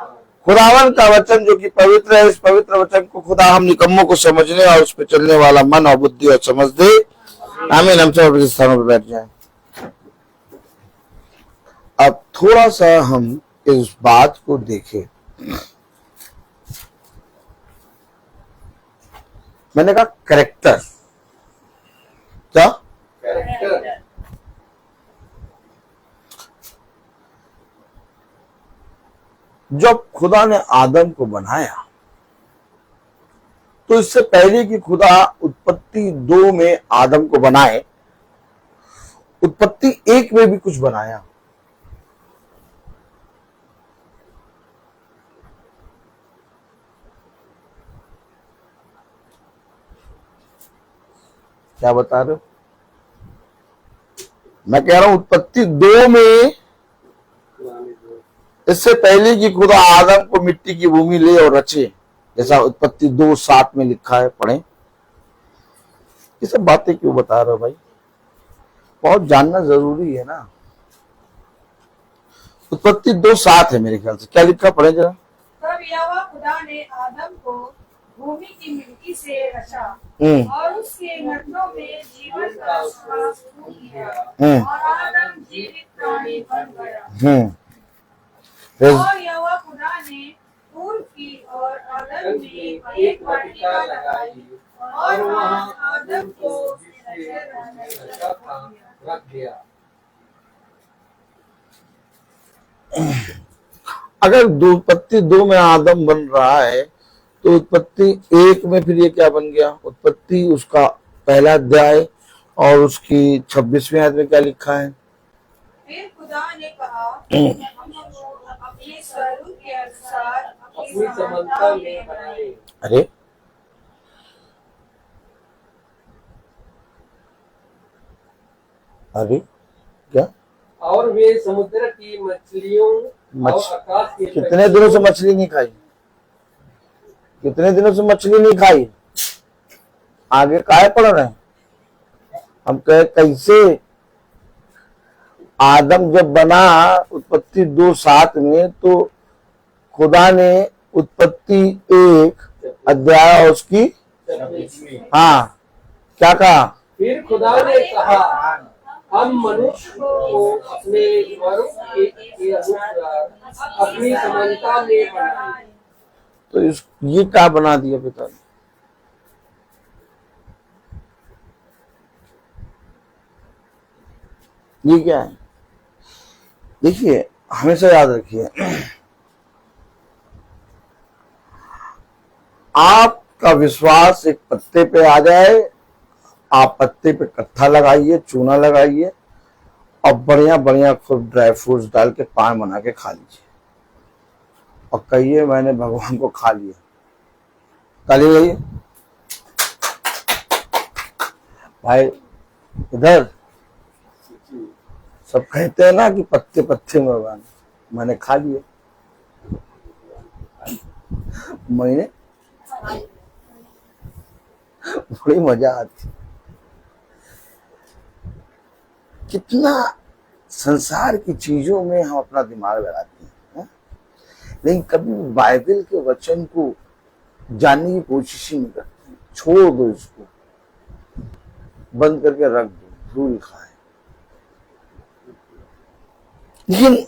Speaker 5: खुदावन का वचन जो कि पवित्र है, इस पवित्र वचन को खुदा हम निकम्मों को समझने और उस पर चलने वाला मन और बुद्धि और समझ दे। आमीन। हम सब अपने स्थानों पर बैठ जाएं। अब थोड़ा सा हम इस बात को देखें। मैंने कहा कैरेक्टर, क्या
Speaker 1: कैरेक्टर।
Speaker 5: जब खुदा ने आदम को बनाया तो इससे पहले कि खुदा उत्पत्ति 2 में आदम को बनाए, उत्पत्ति 1 में भी कुछ बनाया। क्या बता रहे हो? मैं कह रहा हूं उत्पत्ति 2 में, इससे पहले कि खुदा आदम को मिट्टी की भूमि ले और रचे, जैसा उत्पत्ति 2:7 में लिखा है, पढ़ें। ये सब बातें क्यों बता रहे हो भाई? बहुत जानना जरूरी है ना। उत्पत्ति 2:7 है मेरे ख्याल से, क्या लिखा, पढ़े जरा।
Speaker 6: तब यहोवा खुदा ने आदम को भूमि की मिट्टी से रचा और उसके नथनों में जीवन का श्वास फूंक दिया और आदम जीवित प्राणी बन गया। और यहोवा खुदा ने फूल की और आदम में एक वाटिका लगाई और वहाँ आदम को
Speaker 1: रख दिया।
Speaker 5: अगर उत्पत्ति 2 में आदम बन रहा है तो उत्पत्ति 1 में फिर ये क्या बन गया? उत्पत्ति उसका पहला अध्याय और उसकी 26वीं आयत में क्या लिखा है?
Speaker 6: फिर खुदा ने कहा हम अपने स्वरूप के अनुसार अपनी समानता में बनाए।
Speaker 5: अरे अरे क्या?
Speaker 1: और वे समुद्र की मछलियों और आकाश के
Speaker 5: कितने दिनों से मछली नहीं खाई? कितने दिनों से मछली नहीं खाई, आगे काहे पड़ रहे हैं। हम कहे कैसे आदम जब बना उत्पत्ति 2:7 में, तो खुदा ने उत्पत्ति 1 अध्याय उसकी हाँ क्या कहा,
Speaker 7: फिर खुदा ने कहा हम मनुष्य को अपने स्वरूप के अनुसार अपनी समानता में बनाएं।
Speaker 5: तो ये क्या बना दिया पिता ने। ये क्या है, देखिए हमेशा याद रखिए, आपका विश्वास एक पत्ते पे आ जाए, आप पत्ते पे कत्था लगाइए, चूना लगाइए और बढ़िया बढ़िया खूब ड्राई फ्रूट्स डाल के पान बना के खा लीजिए और कहिए मैंने भगवान को खा लिया। ताली बजाइए भाई। इधर सब कहते हैं ना कि पत्ते पत्ते में भगवान, मैंने खा लिया। मैंने बड़ी मजा आती। कितना संसार की चीजों में हम अपना दिमाग लगाते हैं, लेकिन कभी बाइबल के वचन को जानने की कोशिश ही नहीं करते। छोड़ दो इसको, बंद करके रख दो, धूल खाए। लेकिन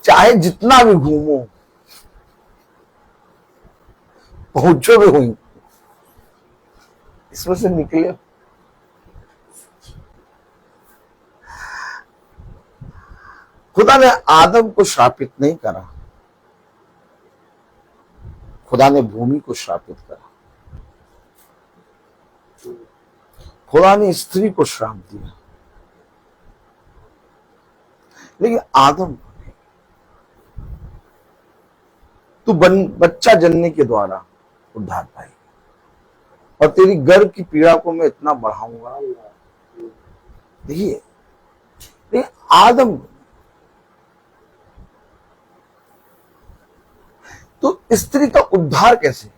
Speaker 5: चाहे जितना भी घूमो, पहुंचो भी हुई, इसमें से निकले। खुदा ने आदम को श्रापित नहीं करा, खुदा ने भूमि को श्रापित करा। खुदा ने स्त्री को श्राप दिया, लेकिन आदम तू बच्चा जनने के द्वारा उद्धार पाएगी और तेरी गर्भ की पीड़ा को मैं इतना बढ़ाऊंगा। देखिए आदम तो स्त्री का उद्धार कैसे,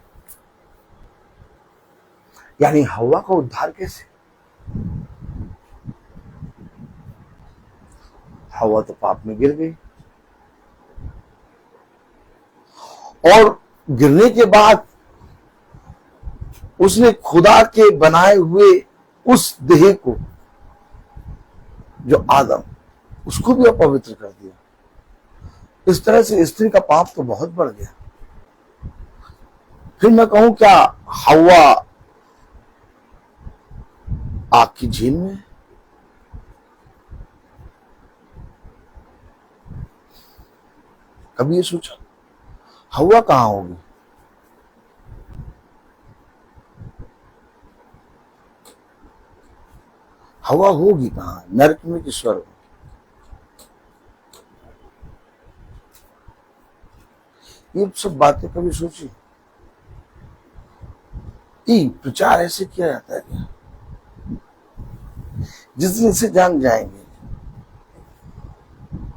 Speaker 5: यानी हव्वा का उद्धार कैसे। हव्वा तो पाप में गिर गई और गिरने के बाद उसने खुदा के बनाए हुए उस देह को, जो आदम, उसको भी अपवित्र कर दिया। इस तरह से स्त्री का पाप तो बहुत बढ़ गया। फिर मैं कहूं क्या हव्वा आग की झील में, कभी ये सोचा हव्वा कहां होगी। हवा होगी कहां, नरक में कि स्वर्ग में। ये सब बातें कभी सोची। प्रचार ऐसे किया जाता है क्या। जिस दिन इसे जान जाएंगे,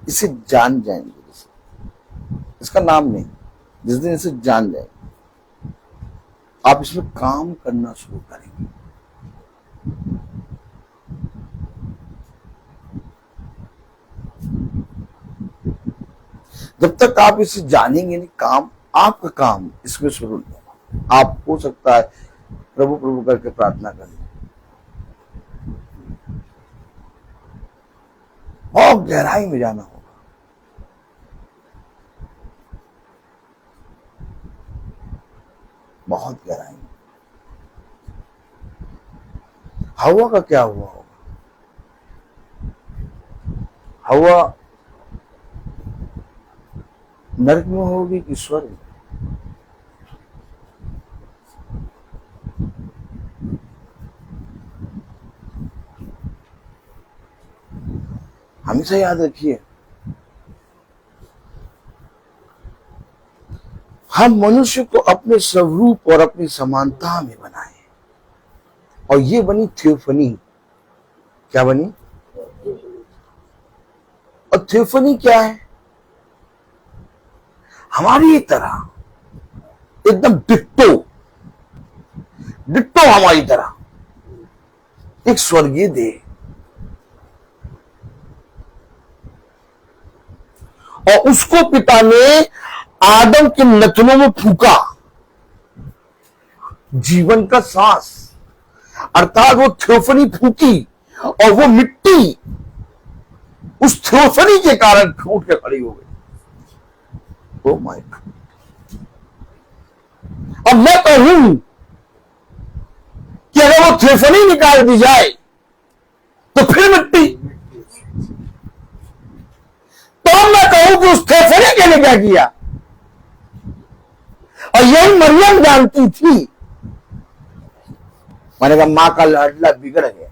Speaker 5: इसे जान जाएंगे, इसका नाम नहीं, जिस दिन इसे जान जाएंगे आप इसमें काम करना शुरू करेंगे। जब तक आप इसे जानेंगे नहीं, काम, आपका काम इसमें शुरू नहीं होगा। आप हो सकता है प्रभु प्रभु करके प्रार्थना करें, बहुत गहराई में जाना होगा। बहुत गहराई में। हवा का क्या हुआ होगा। हवा नरक में होगी कि स्वर्ग। हमेशा याद रखिए, हम मनुष्य को अपने स्वरूप और अपनी समानता में बनाए और ये बनी थियोफनी। क्या बनी। और थियोफनी क्या है। हमारी ही तरह, एकदम डिट्टो डिट्टो हमारी तरह एक स्वर्गीय देह, और उसको पिता ने आदम के नथनों में फूका, जीवन का सांस, अर्थात वो थियोफनी फूकी और वो मिट्टी उस थियोफनी के कारण उठ के खड़ी हो गई। Oh my God! अब मैं कहूं कि अगर वो थियोफनी निकाल दी जाए तो फिर मिट्टी, तो मैं कहूं कि उस थियोफनी के लिए क्या किया, और यही मरियम जानती थी। मैंने कहा मां का लाडला बिगड़ गया।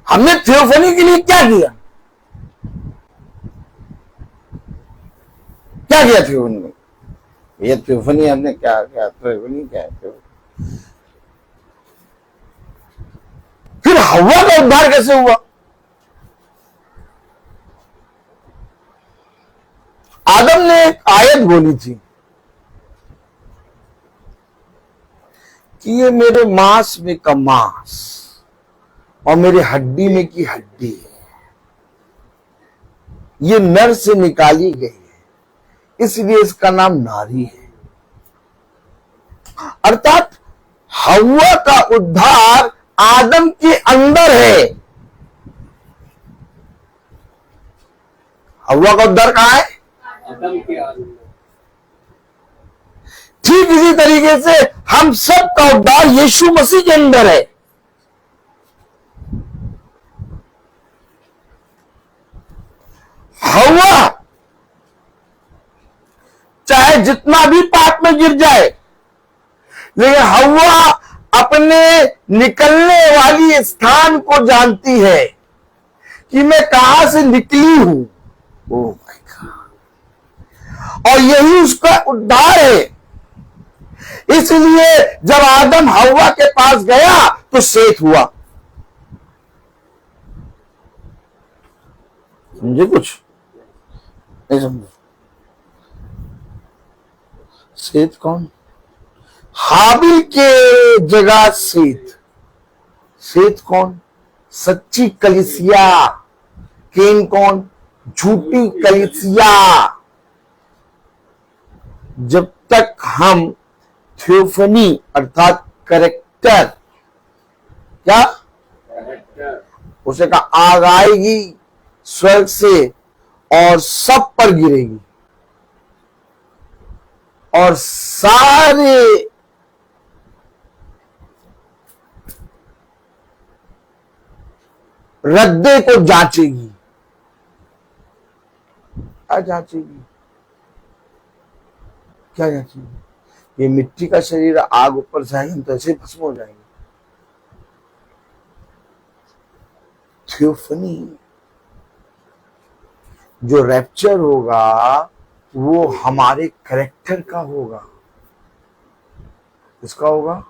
Speaker 5: हमने थियोफनी के लिए क्या किया, क्या किया थियोफनी में? ये थियोफनी हमने क्या क्या, थियोफनी क्या है? फिर हव्वा का उद्धार कैसे हुआ? आदम ने एक आयत बोली थी कि ये मेरे मांस में का मांस और मेरे हड्डी में की हड्डी है, ये नर से निकाली गई है, इसलिए इसका नाम नारी है। अर्थात हव्वा का उद्धार आदम के अंदर है। हव्वा का उद्धार कहां है?
Speaker 7: आदम के अंदर।
Speaker 5: ठीक इसी तरीके से हम सब का उद्धार यीशु मसीह के अंदर है। हव्वा चाहे जितना भी पाप में गिर जाए, लेकिन हव्वा अपने निकलने वाली स्थान को जानती है कि मैं कहां से निकली हूं। Oh my God! और यही उसका उद्धार है। इसलिए जब आदम हव्वा के पास गया तो सेत हुआ। समझे? कुछ नहीं समझे? सेत कौन? हाबिल के जगह सेत। सेत कौन? सच्ची कलीसिया। केन कौन? झूठी कलीसिया। जब तक हम थियोफनी अर्थात करेक्टर, क्या उसे का आग आएगी स्वर्ग से और सब पर गिरेगी और सारे रद्दे को जांचेगी। क्या जांचेगी? क्या जांचेगी? ये मिट्टी का शरीर आग ऊपर से आएगी तो ऐसे भस्म हो जाएंगे। थियोफनी जो रैप्चर होगा वो हमारे कैरेक्टर का होगा। किसका होगा?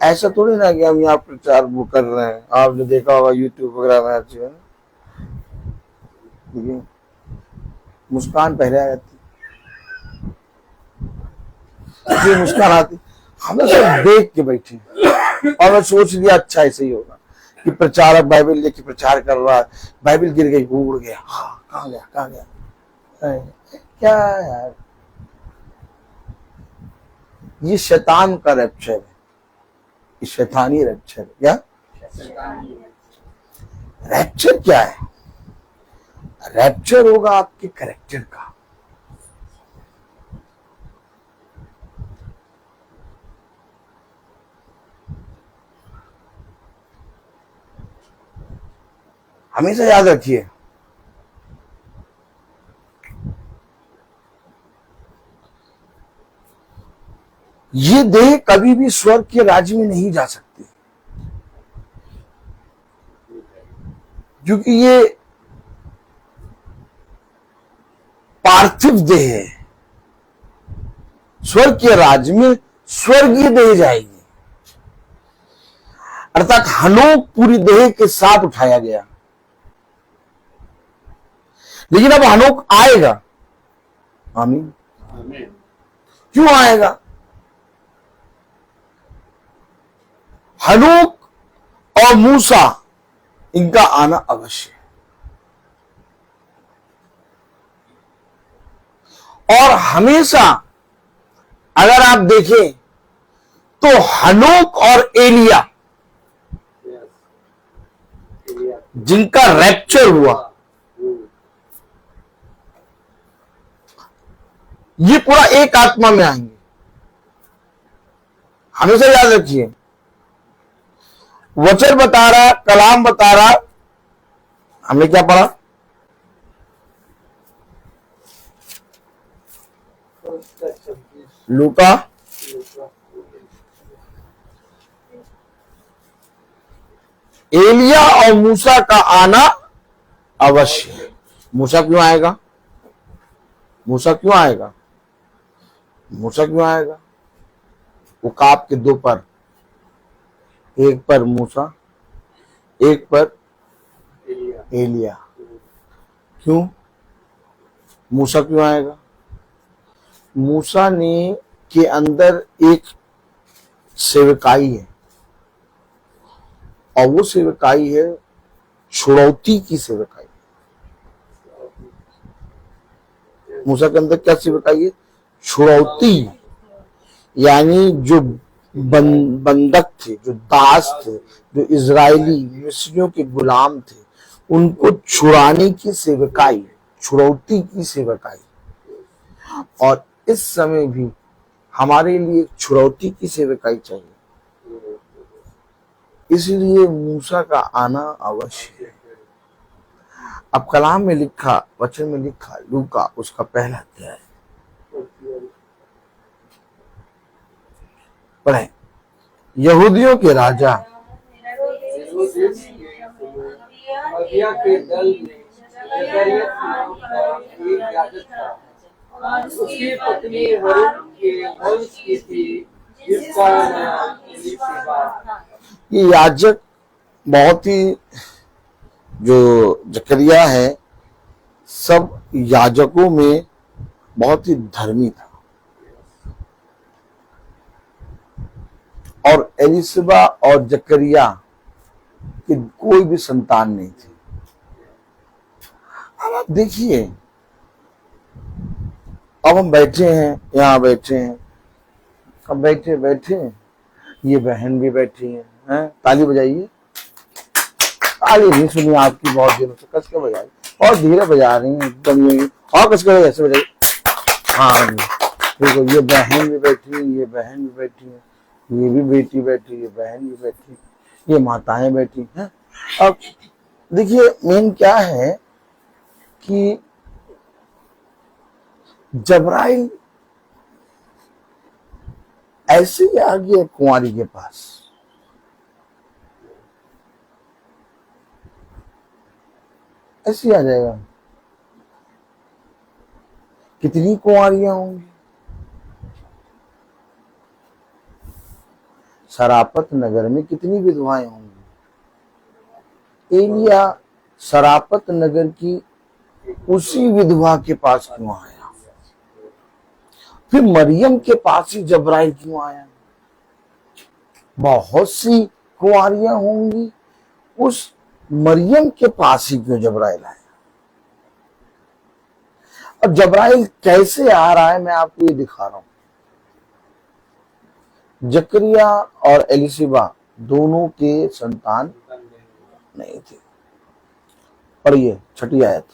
Speaker 5: ऐसा थोड़ी ना कि हम यहाँ प्रचार वो कर रहे हैं। आपने देखा होगा यूट्यूब वगैरह में हर चीज, देखिए मुस्कान पहले आ जाती, मुस्कान आती, हमें सब देख के बैठे और मैं सोच लिया अच्छा ऐसे ही होगा कि प्रचारक बाइबल लेके प्रचार कर रहा है, बाइबल गिर गई, वो उड़ गया। हाँ, कहाँ गया कहाँ गया? क्या यार, ये शैतान का रैप्चर है, ये शैतानी रैप्चर है। क्या रैप्चर क्या है? रैप्चर होगा आपके कैरेक्टर का। हमेशा याद रखिए, ये देह कभी भी स्वर्ग के राज्य में नहीं जा सकती, क्योंकि ये पार्थिव देह है। स्वर्ग के राज्य में स्वर्गीय देह जाएगी। अर्थात हनोक पूरी देह के साथ उठाया गया, लेकिन अब हनोक आएगा। आमीन। क्यों आएगा? हनोक और मूसा, इनका आना अवश्य है। और हमेशा अगर आप देखें तो हनोक और एलिया जिनका रैप्चर हुआ, ये पूरा एक आत्मा में आएंगे। हमेशा याद रखिए, वचन बता रहा, कलाम बता रहा, हमने क्या पढ़ा? लूका एलिया और मूसा का आना अवश्य है। मूसा क्यों आएगा? मूसा क्यों आएगा? मूसा क्यों आएगा? उकाब के दो पर, एक पर मूसा, एक पर एलिया। क्यों? मूसा क्यों आएगा? मूसा ने के अंदर एक सेवकाई है, और वो सेवकाई है छुड़ौती की सेवकाई। मूसा के अंदर क्या सेवकाई है? छुड़ौती, यानी जो बंधक थे, जो दास थे, जो इजरायली मिस्रियों के गुलाम थे, उनको छुड़ाने की सेवकाई, छुड़ौती की सेवकाई। और इस समय भी हमारे लिए छुड़ौती की सेवकाई चाहिए, इसलिए मूसा का आना अवश्य है। अब कलाम में लिखा, वचन में लिखा, लूका उसका पहला अध्याय पढ़े। यहूदियों के राजा
Speaker 7: अबिया के दल में जकरिया नाम का एक याजक था। उसकी पत्नी हरून के वंश की थी, जिसका नाम एलीशिबा।
Speaker 5: ये याजक बहुत ही, जो जकरिया है, सब याजकों में बहुत ही धर्मी था। और एलीशिबा और जकरिया की कोई भी संतान नहीं थी। अब आप देखिए, अब हम बैठे हैं, यहाँ बैठे हैं, अब बैठे बैठे ये बहन भी बैठी हैं, ताली बजाइए। ताली नहीं सुनी आपकी बहुत दिनों से, कस के बजाई, और धीरे बजा रही हैं एकदम, और कस के ऐसे बजाइए। हाँ देखो, ये बहन भी बैठी है, ये बहन भी बैठी है, ये भी बेटी बैठी, ये बहन भी बैठी, ये माताएं बैठी हैं। अब देखिए, मेन क्या है कि जबराइल ऐसे ही आ गया कुंवारी के पास। ऐसे ही आ जाएगा। कितनी कुंवारियां होंगी? सरापत नगर में कितनी विधवाएं होंगी? एलिया सरापत नगर की उसी विधवा के पास क्यों आया? फिर मरियम के पास ही जबराइल क्यों आया? बहुत सी कुंवारियां होंगी, उस मरियम के पास ही क्यों जबराइल आया? और जबराइल कैसे आ रहा है, मैं आपको ये दिखा रहा हूं। जकरिया और एलीशिबा दोनों के संतान नहीं थे। पढ़िए छठी आयत।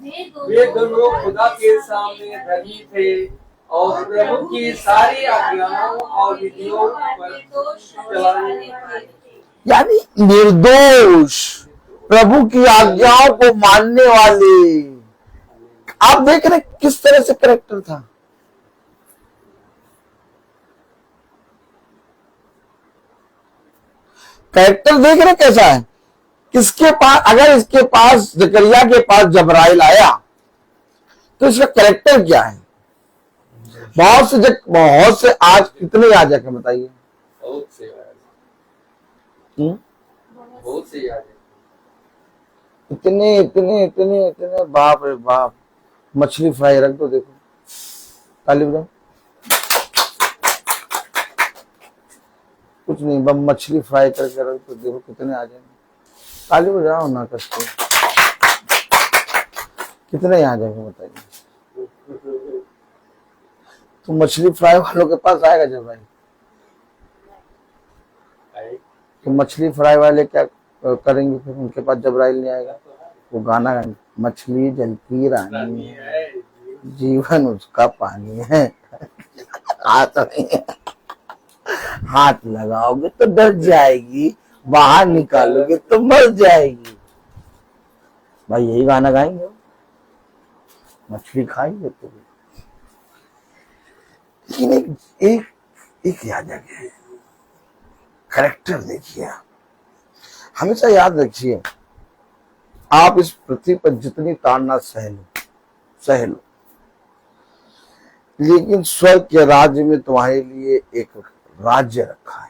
Speaker 7: वे दोनों खुदा के सामने धर्मी थे और प्रभु की सारी आज्ञाओं और विधियों पर चलाने वाले,
Speaker 5: यानी निर्दोष, प्रभु की आज्ञाओं को मानने वाले। आप देख रहे किस तरह से कैरेक्टर था। कैरेक्टर देख रहे कैसा है? किसके पास, अगर इसके पास, जकरिया के पास जबराइल आया, तो इसका कैरेक्टर क्या है? बहुत से आज कितने याजक हैं बताइए?
Speaker 7: बहुत से याद है।
Speaker 5: इतने इतने इतने इतने, बाप रे बाप। मछली फ्राई रख दो, देखो ताली बजाओ। कुछ नहीं, बस मछली फ्राई करके रख दो, देखो कितने आ जाएंगे। ताली बजाओ ना कसके, कितने आ जाएंगे बताइए। तो मछली फ्राई वालों के पास आएगा जब भाई, तो मछली फ्राई वाले क्या करेंगे फिर? उनके पास जबराइल नहीं आएगा, वो गाना गाएंगे, मछली जल की रानी है, जीवन उसका पानी है। हाथ नहीं है, हाथ लगाओगे तो डर जाएगी, बाहर निकालोगे तो मर जाएगी। भाई यही गाना गाएंगे, मछली खाएंगे तो। लेकिन एक याद आ गया, कैरेक्टर देखिए, हमेशा याद रखिए, आप इस पृथ्वी पर जितनी ताड़ना सह लो, लेकिन स्वर्ग के राज्य में तुम्हारे लिए एक राज्य रखा है।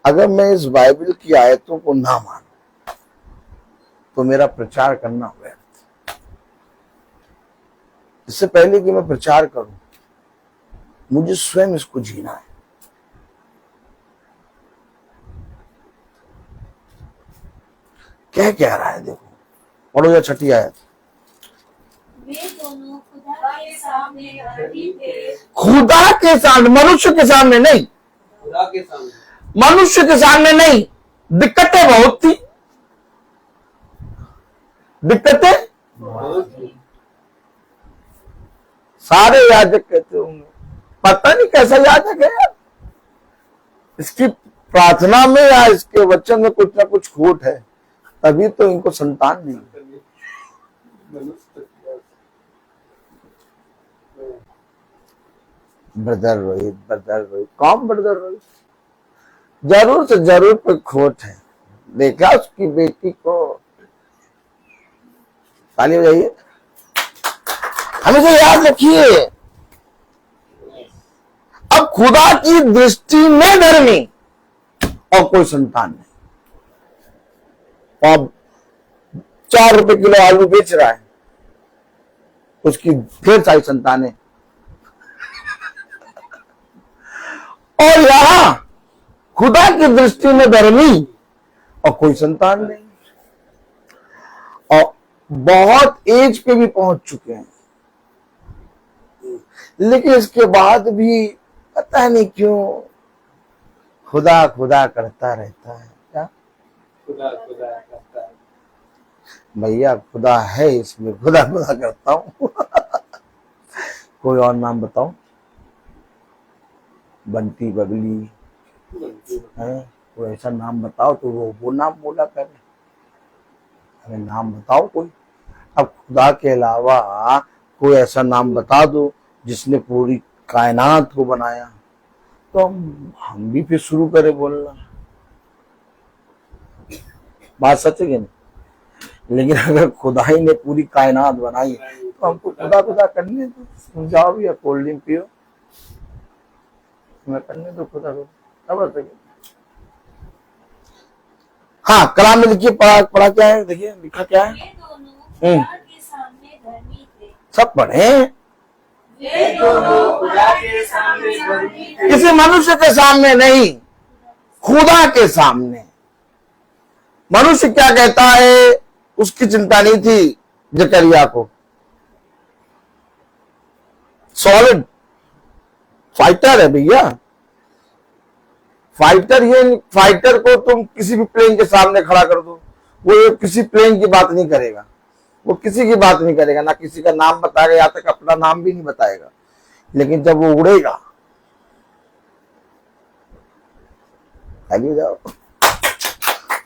Speaker 5: अगर मैं इस बाइबल की आयतों को ना मानूं तो मेरा प्रचार करना व्यर्थ। इससे पहले कि मैं प्रचार करूं, मुझे स्वयं इसको जीना है। क्या रहा है देखो, पढ़ो या छठी आयत।
Speaker 4: वे दोनों खुदा के सामने हाजिर थे।
Speaker 5: खुदा के सामने, मनुष्य के सामने नहीं,
Speaker 7: खुदा के सामने,
Speaker 5: मनुष्य के सामने नहीं। दिक्कतें बहुत थी, दिक्कतें
Speaker 7: बहुत थी।
Speaker 5: सारे याजक कहते होंगे, पता नहीं कैसा याजक है यार, इसकी प्रार्थना में या इसके वचन में कुछ ना कुछ खोट है, तभी तो इनको संतान नहीं। ब्रदर रोहित, कौन ब्रदर रोहित? जरूर से जरूर कोई खोट है। देखा उसकी बेटी को, ताली बजाइए। हमें तो याद रखिए, अब खुदा की दृष्टि में धर्मी और कोई संतान नहीं। अब 4 रुपए किलो आलू बेच रहा है, उसकी ढेर सारी संतानें, और यहां खुदा की दृष्टि में धर्मी और कोई संतान नहीं, और बहुत एज पे भी पहुंच चुके हैं, लेकिन इसके बाद भी पता नहीं क्यों खुदा खुदा करता रहता है। क्या
Speaker 7: खुदा खुदा करता है?
Speaker 5: भैया खुदा है, इसमें खुदा खुदा करता हूं। कोई और नाम बताओ, बंटी बबली है, कोई ऐसा नाम बताओ तो वो नाम बोला करे, हमें नाम बताओ कोई। अब खुदा के अलावा कोई ऐसा नाम बता दो जिसने पूरी कायनात को बनाया, तो हम भी फिर शुरू करें बोलना। बात सच है कि नहीं? लेकिन अगर खुदा ही ने पूरी कायनात बनाई तो हमको खुदा खुदा करने दो, समझाओ या कोल्ड ड्रिंक पियो, मैं करने दो खुदा को। अब हाँ, कलाम में लिखिए, पढ़ा क्या है, देखिए लिखा क्या है।
Speaker 4: वे दोनों खुदा के सामने धर्मी थे।
Speaker 5: सब पढ़े।
Speaker 4: वे दोनों खुदा के सामने धर्मी थे।
Speaker 5: किसी मनुष्य के सामने नहीं, खुदा के सामने। मनुष्य क्या कहता है उसकी चिंता नहीं थी जकरिया को। सॉलिड फाइटर है भैया, फाइटर। ये फाइटर को तुम किसी भी प्लेन के सामने खड़ा कर दो, वो किसी प्लेन की बात नहीं करेगा, वो किसी की बात नहीं करेगा, ना किसी का नाम बताएगा, यहाँ तक अपना नाम भी नहीं बताएगा। लेकिन जब वो उड़ेगा, आगे जाओ,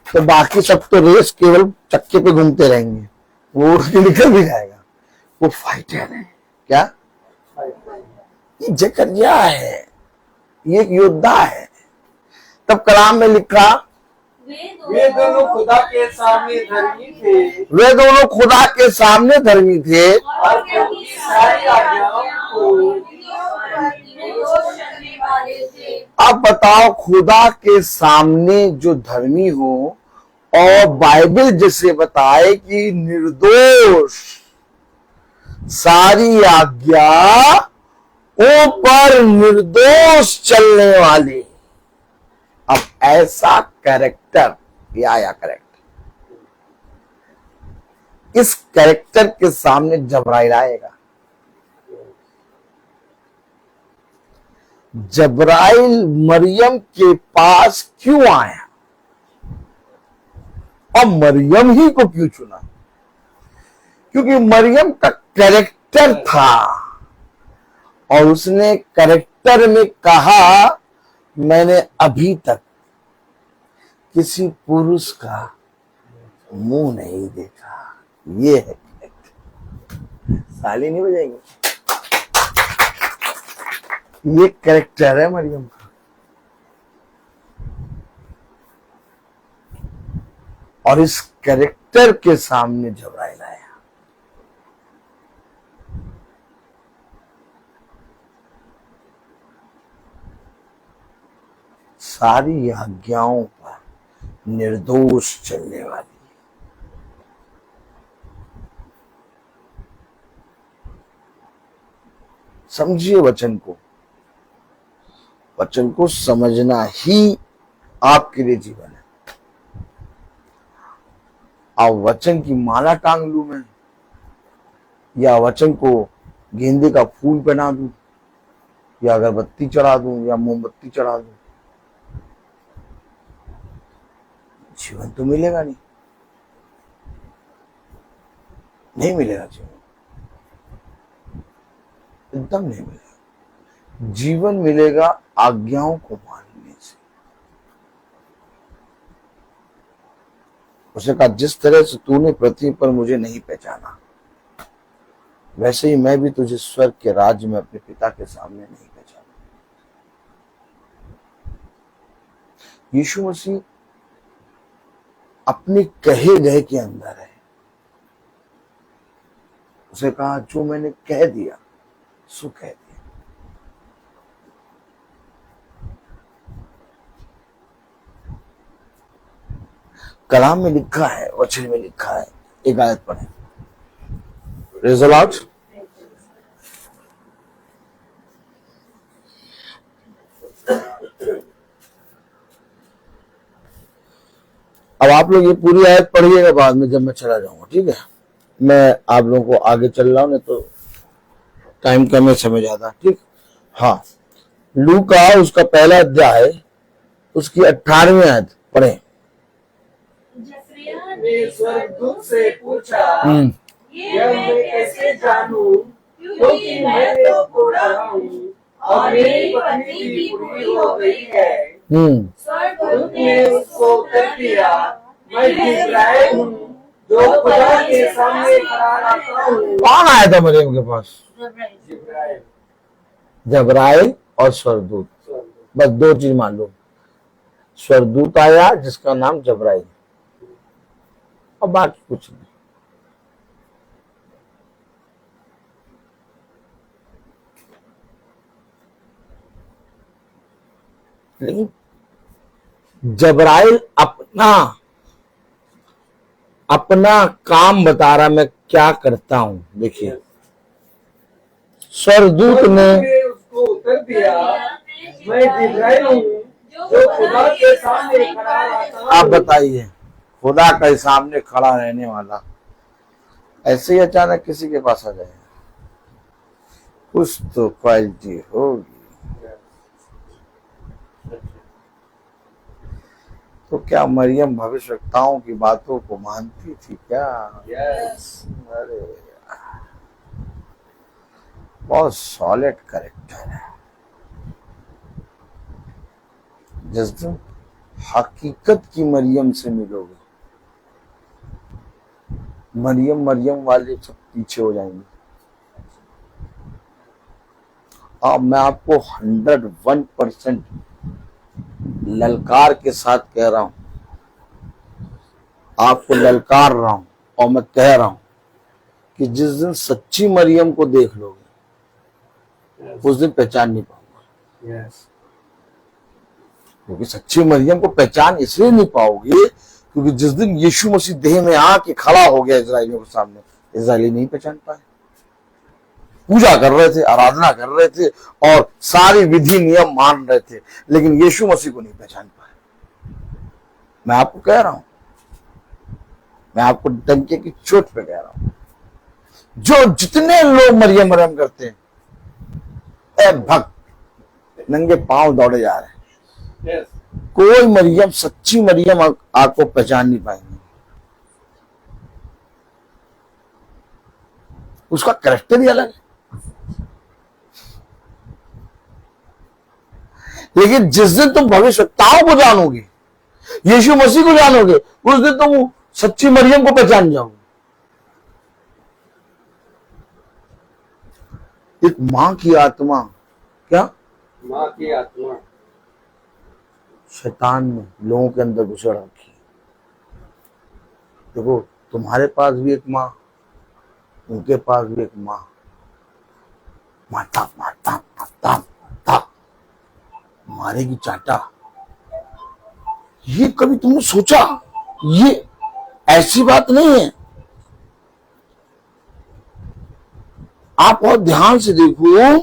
Speaker 5: तो बाकी सब तो रेस केवल चक्के पे घूमते रहेंगे, वो उड़ के निकल भी जाएगा। वो फाइटर है। क्या? ये जकरिया है, ये एक योद्धा है। तब कलाम में लिखा,
Speaker 7: वे दोनों खुदा के सामने धर्मी थे,
Speaker 5: वे दोनों खुदा के सामने धर्मी थे
Speaker 7: और प्रभु की सारी आज्ञाओं को
Speaker 4: निर्दोष करने वाले थे।
Speaker 5: अब बताओ, खुदा के सामने जो धर्मी हो और बाइबल जिसे बताए कि निर्दोष, सारी आज्ञाओं पर निर्दोष चलने वाले, अब ऐसा कैरेक्टर, ये आया कैरेक्टर, इस कैरेक्टर के सामने जबराइल आएगा। जबराइल मरियम के पास क्यों आया और मरियम ही को क्यों चुना? क्योंकि मरियम का कैरेक्टर था और उसने कैरेक्टर में कहा, मैंने अभी तक किसी पुरुष का मुंह नहीं देखा। ये है कैरेक्टर। ताली नहीं बजाएंगे? ये कैरेक्टर है मरियम का। और इस कैरेक्टर के सामने जबराइल आया। सारी आज्ञाओं पर निर्दोष चलने वाली, समझिए वचन को। वचन को समझना ही आपके लिए जीवन है। अब वचन की माला टांग लूं मैं, या वचन को गेंदे का फूल पहना दूं, या अगरबत्ती चढ़ा दूं, या मोमबत्ती चढ़ा दूं, जीवन तो मिलेगा नहीं, नहीं मिलेगा जीवन, एकदम नहीं मिलेगा। जीवन मिलेगा आज्ञाओं को मानने से। उसने कहा, जिस तरह से तूने पृथ्वी पर मुझे नहीं पहचाना, वैसे ही मैं भी तुझे स्वर्ग के राज्य में अपने पिता के सामने नहीं पहचाना। यीशु मसीह अपने कहे गए के अंदर है। उसे कहा, जो मैंने कह दिया सो कह दिया। कलाम में लिखा है, वचन में लिखा है, एक आयत पढ़े। Praise the Lord. अब आप लोग ये पूरी आयत पढ़िएगा, बाद में जब मैं चला जाऊंगा, ठीक है? मैं आप लोगों को आगे चल रहा हूं, नहीं तो टाइम कम है, समय ज्यादा, ठीक? हाँ, लूका उसका पहला अध्याय उसकी 18वीं आयत पढ़े।
Speaker 4: जकरिया
Speaker 7: ने स्वर्गदूत से पूछा,
Speaker 4: ये
Speaker 7: यह मैं कैसे जानूं, क्योंकि मैं तो बूढ़ा हूँ और मेरी पत्नी भी बूढ़ी हो गई है। स्वर्गदूत ने उसको उत्तर दिया, मैं जिब्राइल हूँ, जो खुदा के सामने खड़ा रहता हूँ।
Speaker 5: कौन आया था मरियम के पास?
Speaker 7: जिब्राइल।
Speaker 5: जबराइल और स्वर्गदूत, बस दो चीज मान लो। स्वर्गदूत आया जिसका नाम जबराइल, और बाकी कुछ नहीं। लेकिन जबराइल अपना काम बता रहा, मैं क्या करता हूं। देखिए, स्वर्गदूत ने
Speaker 7: उसको उत्तर दिया, मैं जिब्राइल हूँ, जो खुदा के सामने खड़ा रहता हूँ।
Speaker 5: आप बताइए, खुदा के सामने खड़ा रहने वाला ऐसे ही अचानक किसी के पास आ जाए? कुछ तो क्वालिटी होगी। तो क्या मरियम भविष्यवक्ताओं की बातों को मानती थी क्या? अरे बहुत सॉलिड कैरेक्टर है। जिस दिन हकीकत की मरियम से मिलोगे, मरियम वाले सब पीछे हो जाएंगे। अब मैं आपको 101% ललकार के साथ कह रहा हूं, आपको ललकार रहा हूं, और मैं कह रहा हूं कि जिस दिन सच्ची मरियम को देख लोगे, उस दिन पहचान नहीं पाऊंगा। क्योंकि सच्ची मरियम को पहचान इसलिए नहीं पाओगे क्योंकि जिस दिन यीशु मसीह देह में आके खड़ा हो गया इजरायलियों के सामने, इजरायली नहीं पहचान पाए। पूजा कर रहे थे, आराधना कर रहे थे और सारी विधि नियम मान रहे थे, लेकिन यीशु मसीह को नहीं पहचान पाए। मैं आपको कह रहा हूं, मैं आपको डंके की चोट पे कह रहा हूं, जो जितने लोग मरियम मरियम करते हैं, ए भक्त नंगे पांव दौड़े जा रहे हैं।
Speaker 7: Yes.
Speaker 5: कोई मरियम, सच्ची मरियम आपको पहचान नहीं पाएंगे। उसका कैरेक्टर ही अलग है। लेकिन जिस दिन तुम भविष्यवक्ताओं को जानोगे, यीशु मसीह को जानोगे, उस दिन तुम सच्ची मरियम को पहचान जाओगे। एक मां की आत्मा, क्या
Speaker 7: माँ की आत्मा
Speaker 5: शैतान ने लोगों के अंदर घुस रखी। देखो, तुम्हारे पास भी एक माँ, उनके पास भी एक माँ, माता माता माता माता मारेगी चाटा। ये कभी तुमने सोचा? ये ऐसी बात नहीं है। आप और ध्यान से देखो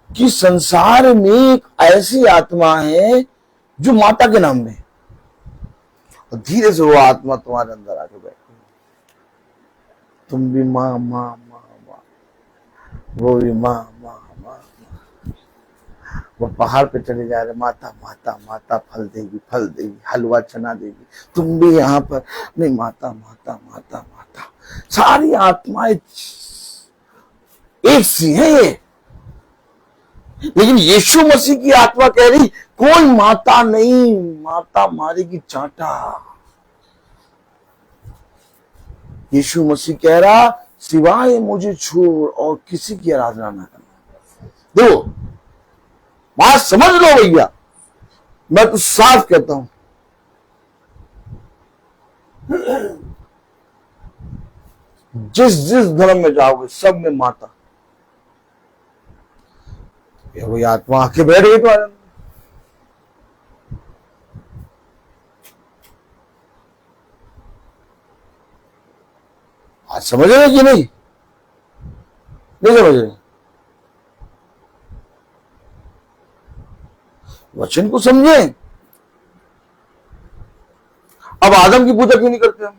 Speaker 5: कि संसार में एक ऐसी आत्मा है जो माता के नाम में, और धीरे से वो आत्मा तुम्हारे अंदर आके बैठी। तुम भी माँ माँ माँ माँ, वो भी माँ माँ माँ। वो पहाड़ पे चले जा रहे, माता माता माता, फल देगी फल देगी, हलवा चना देगी। तुम भी यहाँ पर नहीं, माता माता माता माता। सारी आत्माएं एक सी है ये, लेकिन यीशु मसीह की आत्मा कह रही कोई माता नहीं, माता मारेगी चाटा। यीशु मसीह कह रहा सिवाय मुझे छोड़ और किसी की आराधना ना करना। देखो, बात समझ लो भैया, मैं तो साफ कहता हूं, जिस जिस धर्म में जाओगे सब में माता। वही आत्मा आके बैठ गई तुम्हारे अंदर। आज समझ रहे कि नहीं? नहीं समझ रहे? वचन को समझे। अब आदम की पूजा क्यों नहीं करते हम?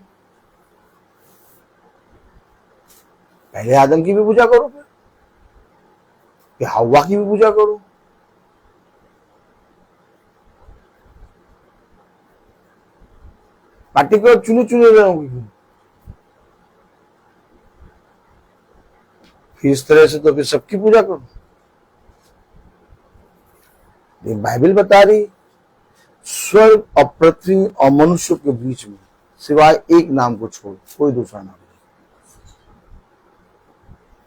Speaker 5: पहले आदम की भी पूजा करो, फिर हव्वा की भी पूजा करो। पार्टिकुलर चुने चुने रहोगे क्यों? फिर इस तरह से तो फिर सबकी पूजा करो। लेकिन बाइबल बता रही स्वर्ग और पृथ्वी और मनुष्य के बीच में सिवाय एक नाम को छोड़ कोई दूसरा नाम नहीं।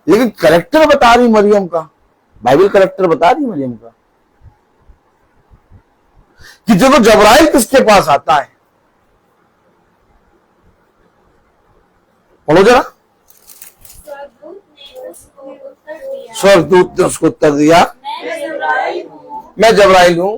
Speaker 5: लेकिन कैरेक्टर बता रही मरियम का, बाइबल कैरेक्टर बता रही मरियम का कि जब जबराइल किसके पास आता है, पढ़ो जरा। स्वर्गदूत ने उसको उत्तर दिया, मैं जबराइल हूं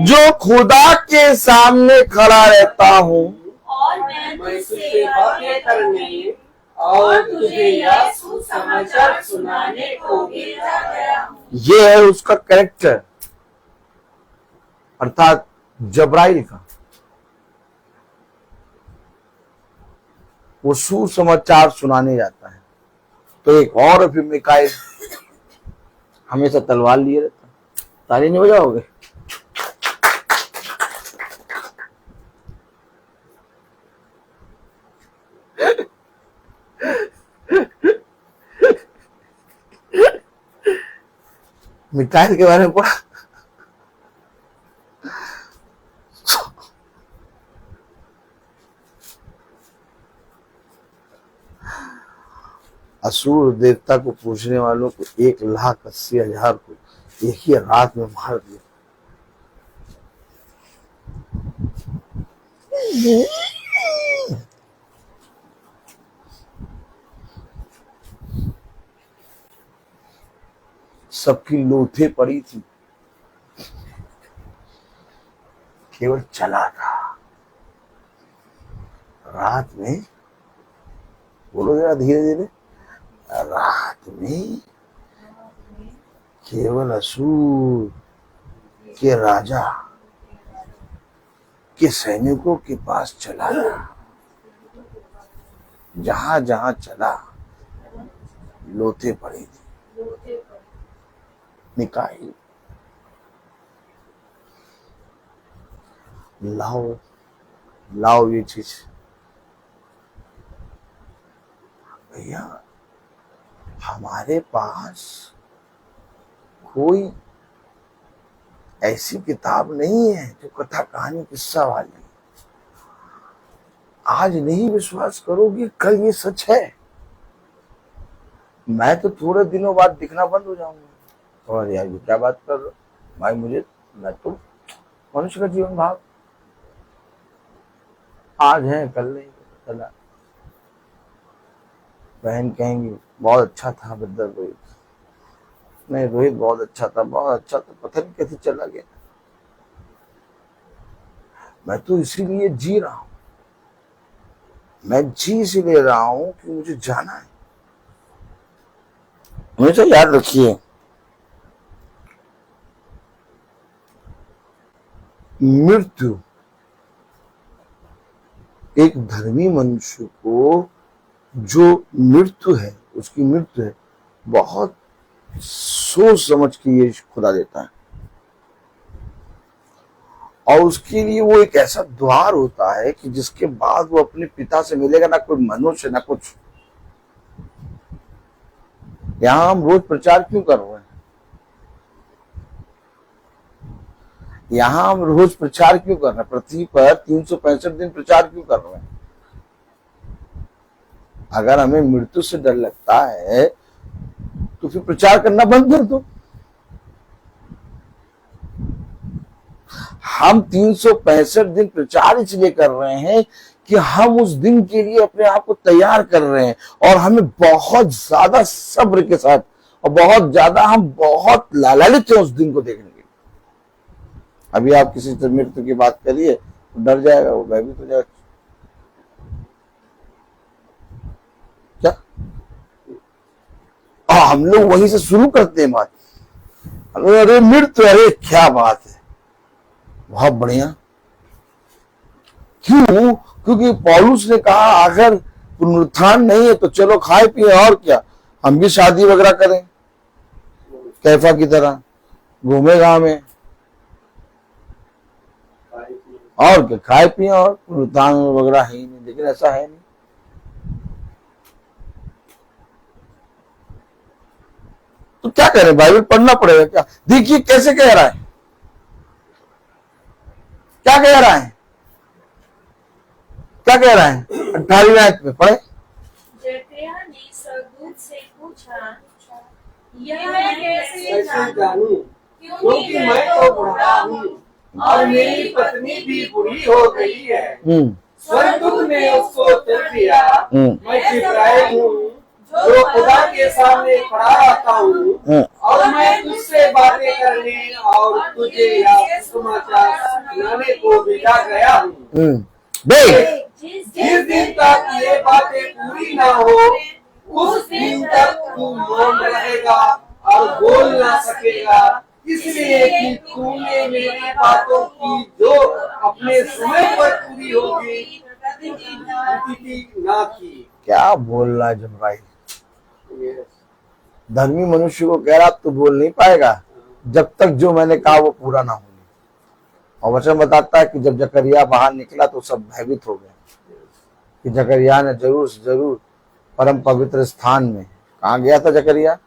Speaker 5: जो खुदा के सामने खड़ा रहता हूं
Speaker 4: और मैं
Speaker 7: तुझसे बातें करने और तुझे यह सुसमाचार सुनाने को भेजा गया हूँ।
Speaker 5: ये है उसका कैरेक्टर, अर्थात जबराइल का। वो सुसमाचार सुनाने जाता है। तो एक और फिर मिकाइल हमेशा तलवार लिए रहता। ताली नहीं बजाओगे? मिकाइल के बारे में पढ़ा? असुर देवता को पूछने वालों को 1,80,000 को एक ही रात में मार दिया। सबकी लोथे पड़ी थी, केवल चला था। रात में, बोलो जरा धीरे धीरे, रात में केवल असूर के राजा के सैनिकों के पास चला था। जहां जहां चला लोथे पड़ी थी, निकाय लाओ लाओ ये चीज। भैया हमारे पास कोई ऐसी किताब नहीं है जो कथा कहानी किस्सा वाली। आज नहीं विश्वास करोगे, कल ये सच है। मैं तो थोड़े दिनों बाद दिखना बंद हो जाऊंगा। और यार ये क्या बात कर रहे हो भाई, मैं तो मनुष्य का जीवन भाव आज है कल नहीं चला। बहन कहेंगी बहुत अच्छा था बदल रोहित, नहीं रोहित बहुत अच्छा था, पता नहीं कैसे चला गया। मैं तो इसीलिए जी रहा हूं, मैं जी इसीलिए रहा हूं कि मुझे जाना है। हमेशा याद रखिए, मृत्यु एक धर्मी मनुष्य को जो मृत्यु है, उसकी मृत्यु है, बहुत सोच समझ के ये खुदा देता है। और उसके लिए वो एक ऐसा द्वार होता है कि जिसके बाद वो अपने पिता से मिलेगा, ना कोई मनुष्य ना कुछ। यहां हम रोज प्रचार क्यों कर रहे हैं? यहां हम रोज प्रचार क्यों कर रहे हैं? पृथ्वी पर 365 दिन प्रचार क्यों कर रहे हैं? अगर हमें मृत्यु से डर लगता है तो फिर प्रचार करना बंद कर दो। हम 365 दिन प्रचार इसलिए कर रहे हैं कि हम उस दिन के लिए अपने आप को तैयार कर रहे हैं, और हमें बहुत ज्यादा सब्र के साथ और बहुत ज्यादा हम बहुत लालायित हैं उस दिन को देखने के लिए। अभी आप किसी से मृत्यु की बात करिए तो डर जाएगा, वो भयभीत हो जाएगा। क्या हम लोग वहीं से शुरू करते हैं बात। अरे मृत्यु, अरे क्या बात है, बहुत बढ़िया। क्यों? क्योंकि पौलुस ने कहा अगर पुनरुत्थान नहीं है तो चलो खाए पिए, और क्या हम भी शादी वगैरह करें कैफा की तरह, घूमे गांव में, और क्या खाए पिए, और पुनरुत्थान वगैरह है ही नहीं। लेकिन ऐसा है नहीं। तो क्या करें, बाइबल पढ़ना पड़ेगा क्या? देखिए कैसे कह रहा है, क्या कह रहा है, क्या कह रहा है 18वीं आयत में पढ़े।
Speaker 4: जकरिया ने स्वर्गदूत से पूछा, यह मैं कैसे जानूं?
Speaker 7: जानूं क्योंकि मैं तो बूढ़ा हूँ और मेरी पत्नी भी बूढ़ी हो गई है। स्वर्गदूत ने उसको उत्तर दिया, मैं जिब्राइल हूँ जो खुदा के सामने खड़ा रहता हूँ, और मैं तुझसे बातें करने और तुझे यह समाचार सुनाने को भेजा गया हूँ।
Speaker 4: जिस
Speaker 7: दिन तक ये बातें पूरी ना हो उस दिन तक तू मौन रहेगा और बोल ना सकेगा, इसलिए कि तूने मेरी बातों की जो अपने समय पर पूरी होगी ना की। क्या बोल रहा है जिब्राइल? धर्मी मनुष्य को कह रहा तो बोल नहीं पाएगा जब तक जो मैंने कहा वो पूरा ना हो। और वचन बताता है कि जब जकरिया बाहर निकला तो सब भयभीत हो गए कि जकरिया ने जरूर से जरूर परम पवित्र स्थान में, कहा गया था जकरिया?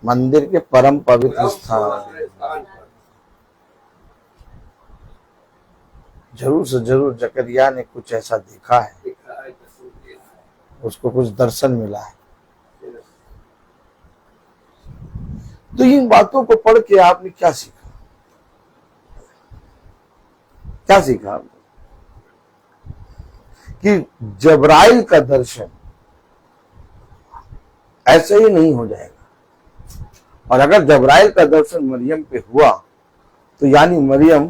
Speaker 7: मंदिर के परम पवित्र स्थान। जरूर से जरूर जकरिया ने कुछ ऐसा देखा है, उसको कुछ दर्शन मिला है। तो इन बातों को पढ़ के आपने क्या सीखा? क्या सीखा आपने? कि जबराइल का दर्शन ऐसे ही नहीं हो जाएगा। और अगर जबराइल का दर्शन मरियम पे हुआ तो यानी मरियम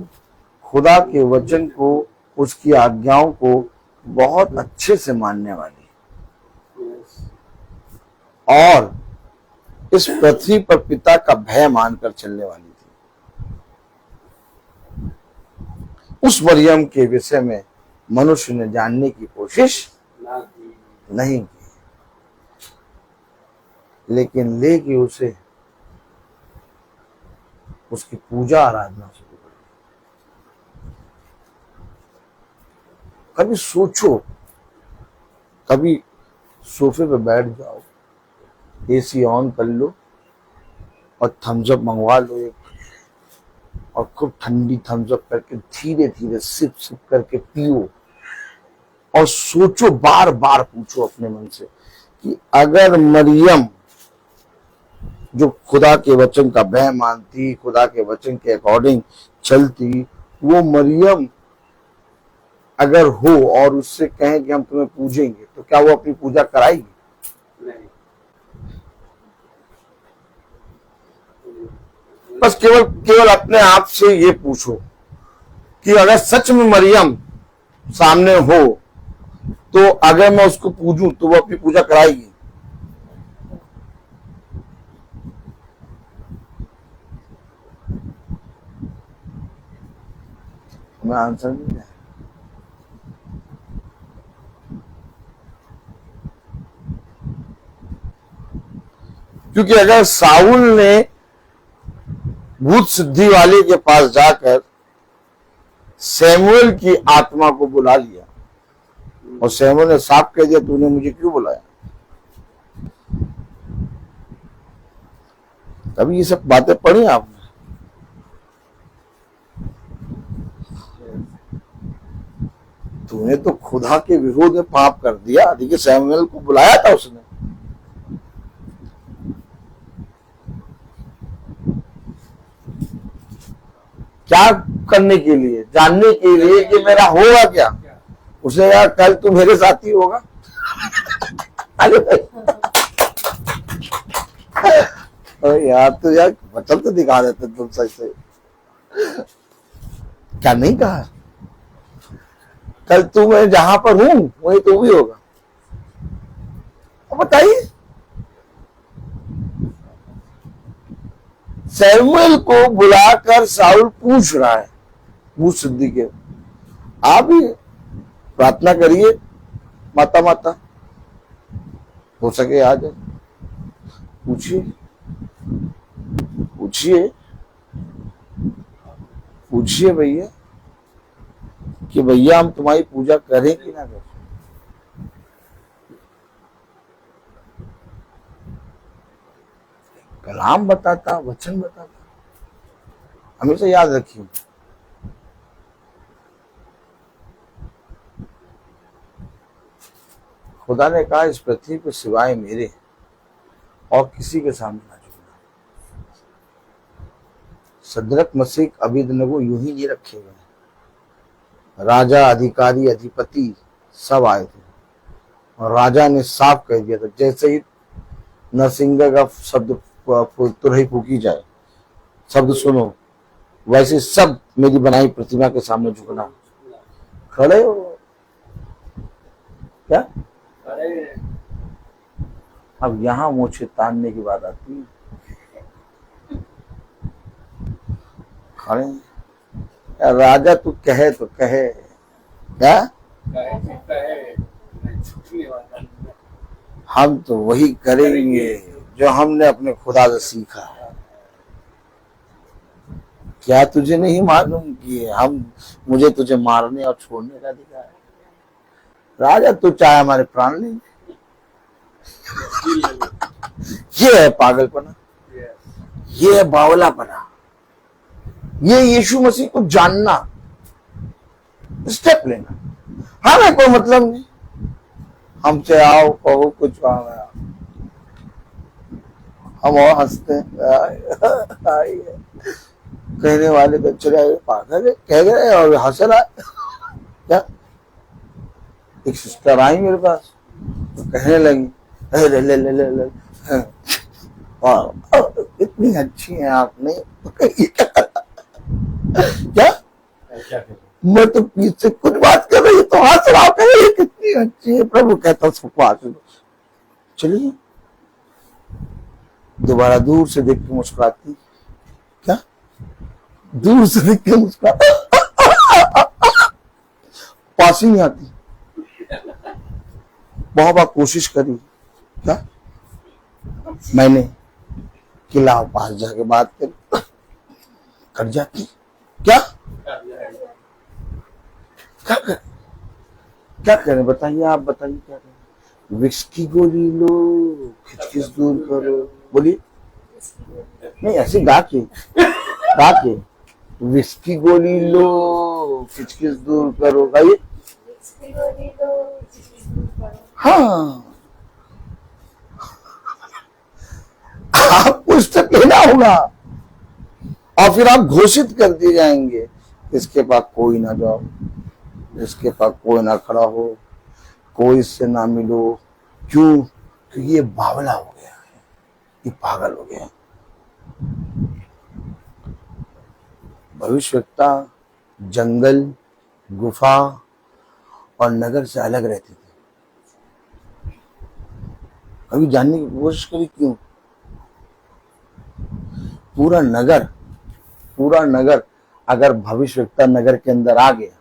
Speaker 5: खुदा के वचन को, उसकी आज्ञाओं को बहुत अच्छे से मानने वाली और इस पृथ्वी पर पिता का भय मानकर चलने वाली थी। उस मरियम के विषय में मनुष्य ने जानने की कोशिश नहीं की, लेकिन लेके उसे उसकी पूजा आराधना शुरू कर दी। कभी सोचो, कभी सोफे पे बैठ जाओ, एसी ऑन कर लो और थम्स अप मंगवा लो एक, और खूब ठंडी थम्स अप करके धीरे धीरे सिप सिप करके पियो और सोचो, बार बार पूछो अपने मन से कि अगर मरियम जो खुदा के वचन का भय मानती, खुदा के वचन के अकॉर्डिंग चलती, वो मरियम अगर हो और उससे कहें कि हम तुम्हें पूजेंगे, तो क्या वो अपनी पूजा कराएगी?
Speaker 7: नहीं।
Speaker 5: बस केवल अपने आप से ये पूछो कि अगर सच में मरियम सामने हो, तो अगर मैं उसको पूजूं तो वो अपनी पूजा कराएगी? मैं आंसर नहीं है। क्योंकि अगर साउल ने भूत सिद्धि वाले के पास जाकर सैमुएल की आत्मा को बुला लिया और सैमुएल ने साफ कह दिया, तूने मुझे क्यों बुलाया? तभी ये सब बातें पढ़ी आपने? तूने तो खुदा के विरोध में पाप कर दिया। देखिए, सैमुएल को बुलाया था उसने, क्या करने के लिए? जानने के लिए कि मेरा होगा क्या। उसने कहा कल तू मेरे साथ ही होगा। अरे यार, तो यार वचन तो दिखा देते तुम सच से। क्या नहीं कहा? कल तू मैं जहां पर हूं वहीं तो भी होगा। बताइए, सैमुएल को बुलाकर साउल पूछ रहा है भूत सिद्धि के। आप भी प्रार्थना करिए, माता माता हो सके आ जाए, पूछिए पूछिए पूछिए भैया कि भैया हम तुम्हारी पूजा करें कि ना करें। कलाम बताता, वचन बताता, हमेशा याद रखिए। खुदा ने कहा इस पृथ्वी पर सिवाय मेरे और किसी के सामने ना झुकना। सदरक मसीह अबेदनगो यूं ही नहीं रखे गए। राजा, अधिकारी, अधिपति सब आए थे और राजा ने साफ कह दिया था, जैसे ही नरसिंह का शब्द तुरही फूकी जाए, शब्द सुनो, वैसे सब मेरी बनाई प्रतिमा के सामने झुकना। खड़े हो क्या? अब यहां मोछे तानने की बात आती है। खड़े राजा तू कहे तो कहे, क्या हम तो वही करेंगे जो हमने अपने खुदा से सीखा है। क्या तुझे नहीं मालूम कि मुझे तुझे मारने और छोड़ने का अधिकार है? राजा तू चाहे हमारे प्राण ले। ये है पागलपना, ये है बावलापना, ये यीशु मसीह को जानना, स्टेप लेना। हमें कोई मतलब नहीं, हमसे आओ कहो कुछ आया, हम और हंसते हैं। कहने वाले तो चले पागल है कह गए और हंस रहा है। क्या? एक सिस्टर आई मेरे पास तो कहने लगी, ले ले ले ले ले, इतनी अच्छी है आपने, क्या मैं तो पीछे कुछ बात कर रही तो हंस रहा हूं, ये कितनी अच्छी है। प्रभु कहता सबको आके दो। चलिए, दोबारा दूर से देख के मुस्कुराती, क्या दूर से देख के मुस्कुराती, पास ही नहीं आती। बहुत बार कोशिश करी, क्या मैंने किला पास जाके बात कर जाती, क्या क्या करें बताइए, आप बताइए क्या करें। विक्स की गोली लो, खिचखिच दूर करो, बोलिए। नहीं ऐसे गा के विक्स की गोली लो, खिचखिच दूर करो, गाइए। हाँ, आपको स्टेप लेना होगा और फिर आप घोषित कर दिए जाएंगे, इसके पास कोई ना जाओ, इसके पास कोई ना खड़ा हो, कोई इससे ना मिलो। क्यों? क्योंकि ये बावला हो गया है, ये पागल हो गया। भविष्यवक्ता जंगल, गुफा और नगर से अलग रहते थे। कभी जानने की कोशिश करी क्यों? पूरा नगर अगर भविष्यवक्ता नगर के अंदर आ गया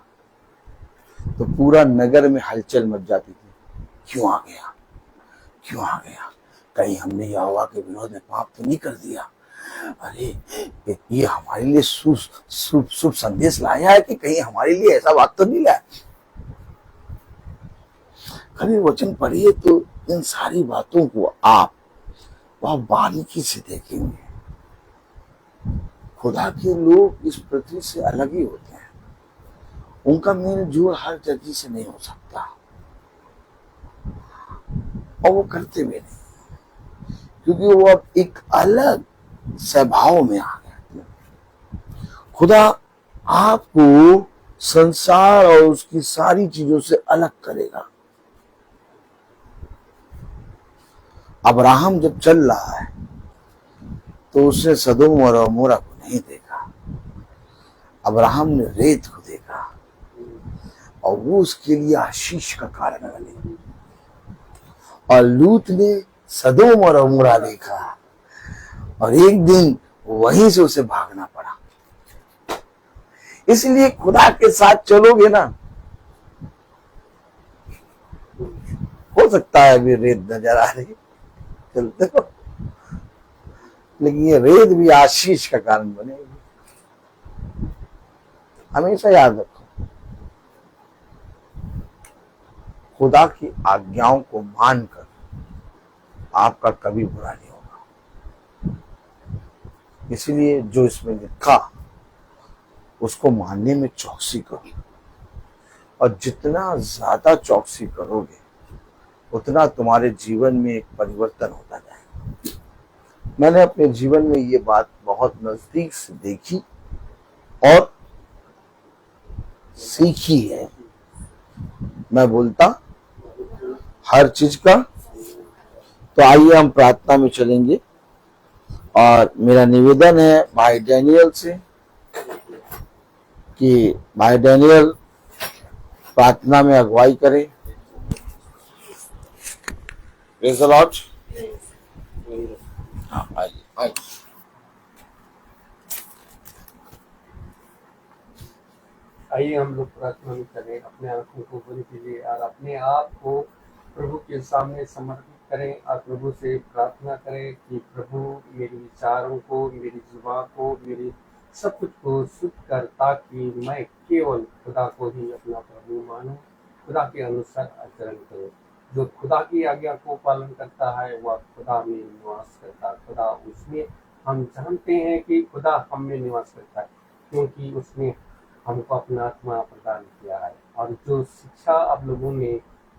Speaker 5: तो पूरा नगर में हलचल मच जाती थी। क्यों आ गया? कहीं हमने यहोवा के विरोध में पाप तो नहीं कर दिया? अरे ये हमारे लिए शुभ संदेश लाया है कि कहीं हमारे लिए ऐसा बात तो नहीं लाया? कभी वचन पढ़िए तो इन सारी बातों को आप वह बारीकी से देखेंगे। खुदा के लोग इस पृथ्वी से अलग ही होते हैं, उनका मेल जोल हर जगह से नहीं हो सकता और वो करते भी नहीं, क्योंकि वो अब एक अलग स्वभाव में आ गए। खुदा आपको संसार और उसकी सारी चीजों से अलग करेगा। अब्राहम जब चल रहा है तो उसने सदोम और अमोरा को नहीं देखा, अब्राहम ने रेत को देखा और वो उसके लिए आशीष का कारण बने। और लूत ने सदोम और अमोरा देखा और एक दिन वहीं से उसे भागना पड़ा। इसलिए खुदा के साथ चलोगे ना, हो सकता है अभी रेत नजर आ रही, चलते हो, लेकिन ये रेत भी आशीष का कारण बनेगी। हमेशा याद रखो, खुदा की आज्ञाओं को मानकर आपका कभी बुरा नहीं होगा। इसलिए जो इसमें लिखा उसको मानने में चौकसी करो, और जितना ज्यादा चौकसी करोगे उतना तुम्हारे जीवन में एक परिवर्तन होता जाएगा। मैंने अपने जीवन में ये बात बहुत नजदीक से देखी और सीखी है। मैं बोलता हर चीज का। तो आइए हम प्रार्थना में चलेंगे और मेरा निवेदन है भाई डैनियल से कि भाई डैनियल प्रार्थना में अगुवाई करें। Praise the Lord. आइए।
Speaker 7: आइए हम लोग प्रार्थना में करें, अपने आंखों को बंद कीजिए और अपने आप को प्रभु के सामने समर्पित करें और प्रभु से प्रार्थना करें कि प्रभु मेरे विचारों को, मेरी जुबान को, मेरी सब कुछ को शुद्ध कर, ताकि मैं केवल खुदा को ही अपना प्रभु मानूं, खुदा के अनुसार आचरण करूं। जो खुदा की आज्ञा को पालन करता है वह खुदा में निवास करता है। खुदा उसमें, हम जानते हैं कि खुदा हम में निवास करता है क्योंकि उसने हमको अपना आत्मा प्रदान किया है। और जो शिक्षा आप लोगों ने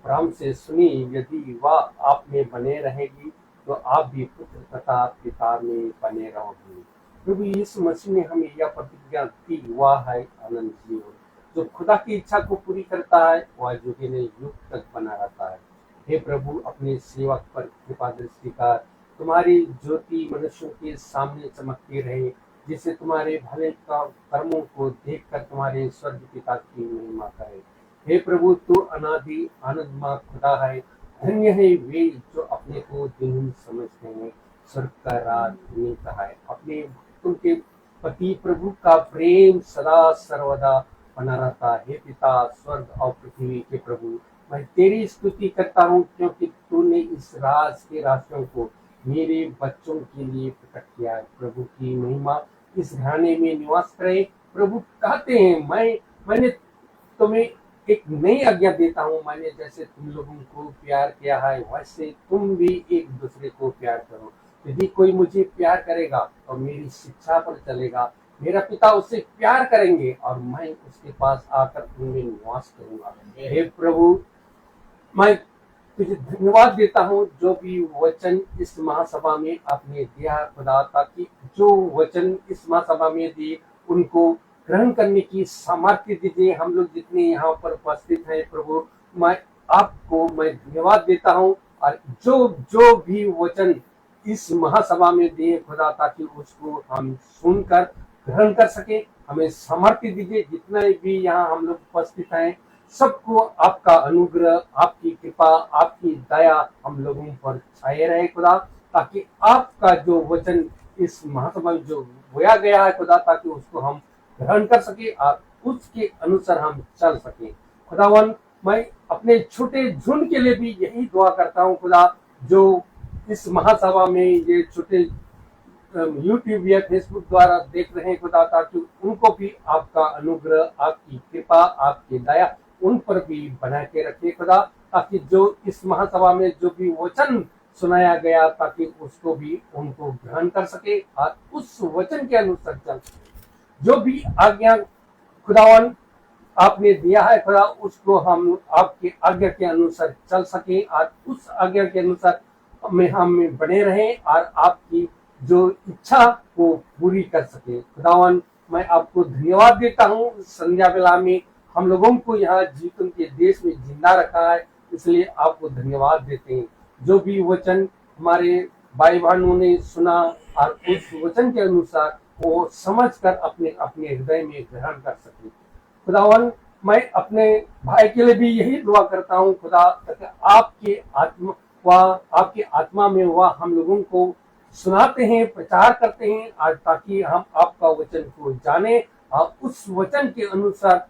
Speaker 7: प्रारंभ से सुनी, यदि वह आप में बने रहेगी तो आप भी पुत्र तथा पिता में बने रहोगे। प्रभु यीशु मसीह ने हमें यह प्रतिज्ञा दी, वह है अनंत जीवन। जो खुदा की इच्छा को पूरी करता है वह युग ने युग तक बना रहता है। हे प्रभु, अपने सेवक पर कृपा दृष्टि कर, तुम्हारी ज्योति मनुष्यों के सामने चमकती रहे जिससे तुम्हारे भले कर्मों को देखकर तुम्हारे स्वर्ग पिता की महिमा करे। हे प्रभु, तू अनादि आनंदमय खुदा है। धन्य है वे जो अपने को दीन समझते हैं, स्वर्ग का राज मिलता है। अपने भक्तों के पति प्रभु का प्रेम सदा सर्वदा बना रहता है। हे पिता, स्वर्ग और पृथ्वी के प्रभु, मैं तेरी स्तुति करता हूँ, क्योंकि तूने इस राज के रहस्यों को मेरे बच्चों के लिए प्रकट किया है। प्रभु की महिमा इस घराने में निवास करे। प्रभु कहते हैं, मैंने तुम्हें एक नई आज्ञा देता हूँ, मैंने जैसे तुम लोगों को प्यार किया है वैसे तुम भी एक दूसरे को प्यार करो। यदि कोई मुझे प्यार करेगा और मेरी शिक्षा पर चलेगा, मेरा पिता उससे प्यार करेंगे और मैं उसके पास आकर उनमें निवास करूंगा। हे प्रभु, मैं तुझे धन्यवाद देता हूँ जो भी वचन इस महासभा में आपने दिया खुदा, ताकि जो वचन इस महासभा में दिए उनको ग्रहण करने की सामर्थ्य दीजिए। हम लोग जितने यहाँ पर उपस्थित हैं प्रभु, मैं धन्यवाद देता हूँ, और जो भी वचन इस महासभा में दिए खुदा, ताकि उसको हम सुनकर ग्रहण कर सके। हमें सामर्थ्य दीजिए। जितने भी यहाँ हम लोग उपस्थित हैं, सबको आपका अनुग्रह, आपकी कृपा, आपकी दया हम लोगों पर छाए रहे खुदा, ताकि आपका जो वचन इस महासभा में जो बोया गया है खुदा, ताकि उसको हम ग्रहण कर सके और उसके अनुसार हम चल सके। खुदावन, मैं अपने छोटे झुंड के लिए भी यही दुआ करता हूँ खुदा, जो इस महासभा में ये छोटे यूट्यूब या फेसबुक द्वारा देख रहे हैं खुदा, ताकि उनको भी आपका अनुग्रह, आपकी कृपा, आपकी दया उन पर भी बना के रखे खुदा, ताकि जो इस महासभा में जो भी वचन सुनाया गया, ताकि उसको भी उनको ग्रहण कर सके और उस वचन के अनुसार चल सके। जो भी आज्ञा खुदावन आपने दिया है खुदा, उसको हम आपके आज्ञा के अनुसार चल सके और उस आज्ञा के अनुसार हम बने रहें और आपकी जो इच्छा को पूरी कर सके। खुदावन, मैं आपको धन्यवाद देता हूँ। संध्या वेला में हम लोगों को यहाँ जीवन के देश में जिंदा रखा है, इसलिए आपको धन्यवाद देते हैं। जो भी वचन हमारे भाई बहनों ने सुना और उस वचन के अनुसार वो समझकर अपने अपने हृदय में ग्रहण कर सके। खुदावन, मैं अपने भाई के लिए भी यही दुआ करता हूँ खुदा, ताकि आपकी आत्मा में वह हम लोगों को सुनाते हैं, प्रचार करते हैं, और ताकि हम आपका वचन को जाने और उस वचन के अनुसार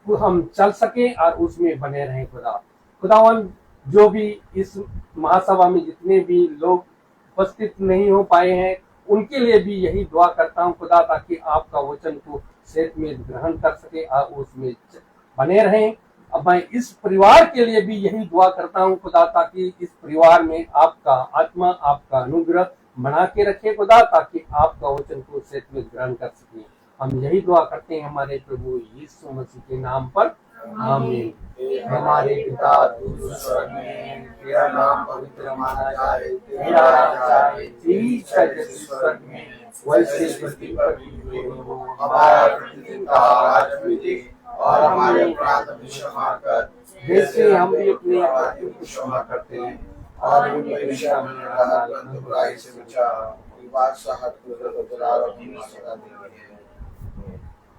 Speaker 7: हम चल सके और उसमें बने रहें खुदावन। जो भी इस महासभा में जितने भी लोग उपस्थित नहीं हो पाए हैं, उनके लिए भी यही दुआ करता हूँ खुदा, ताकि आपका वचन को सेहत में ग्रहण कर सके और उसमें बने रहें। अब मैं इस परिवार के लिए भी यही दुआ करता हूँ खुदा, ताकि इस परिवार में आपका आत्मा, आपका अनुग्रह बना के रखे खुदा, ताकि आपका वचन को सेहत में ग्रहण कर सके। हम यही दुआ करते हैं हमारे प्रभु यीशु मसीह के नाम पर, आमीन।
Speaker 5: हमारे पिता तू स्वर्ग में, तेरा नाम पवित्र माना जाए, तेरा राज्य आए, तेरी इच्छा जैसे स्वर्ग में वैसे पृथ्वी पर भी हो। हमारा प्रतिदिन का आहार हमें दे, और हमारे अपराध हमें क्षमा कर, जैसे हम भी अपने अपराधियों को क्षमा करते हैं, और हमें परीक्षा में न डाल, परंतु बुराई से बचा। बादशाह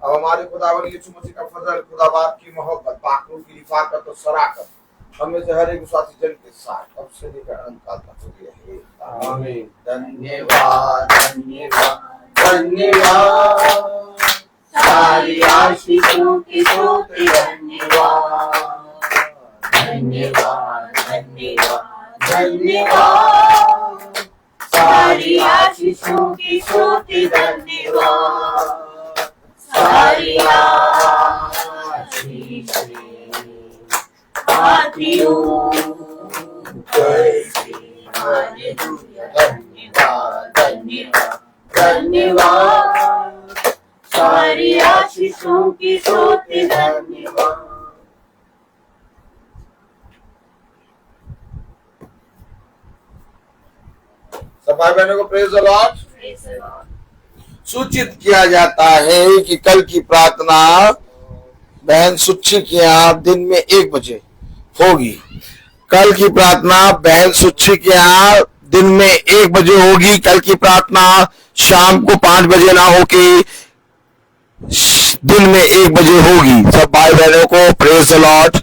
Speaker 5: अब हमारे खुदावन यीशु मसीह का फजल, खुदा बाप की मोहब्बत, पाकरों की रिफाकत और सराकत हमें से हर एक विश्वासी जन के साथ अब से लेकर अंत काल तक होती रहे। आमीन। धन्यवाद, धन्यवाद, धन्यवाद, सारी आशीषों की स्तुति धन्यवाद, धन्यवाद, धन्यवाद, धन्यवाद, सारी आशीषों की स्तुति धन्यवाद, सारी आशीषें आती हूँ कैसी। हालेलुया, धन्यवाद, धन्यवाद, धन्यवाद, सारी आशीषों की स्तुति धन्यवाद। सब भाई बहनों को प्रेज द लॉर्ड। सूचित किया जाता है कि कल की प्रार्थना बहन सुच्ची के यहाँ दिन में 1 बजे होगी। कल की प्रार्थना बहन सुच्ची के यहाँ दिन में 1 बजे होगी। कल की प्रार्थना शाम को 5 बजे ना हो कि दिन में 1 बजे होगी। सब भाई बहनों को प्रेज द लॉर्ड।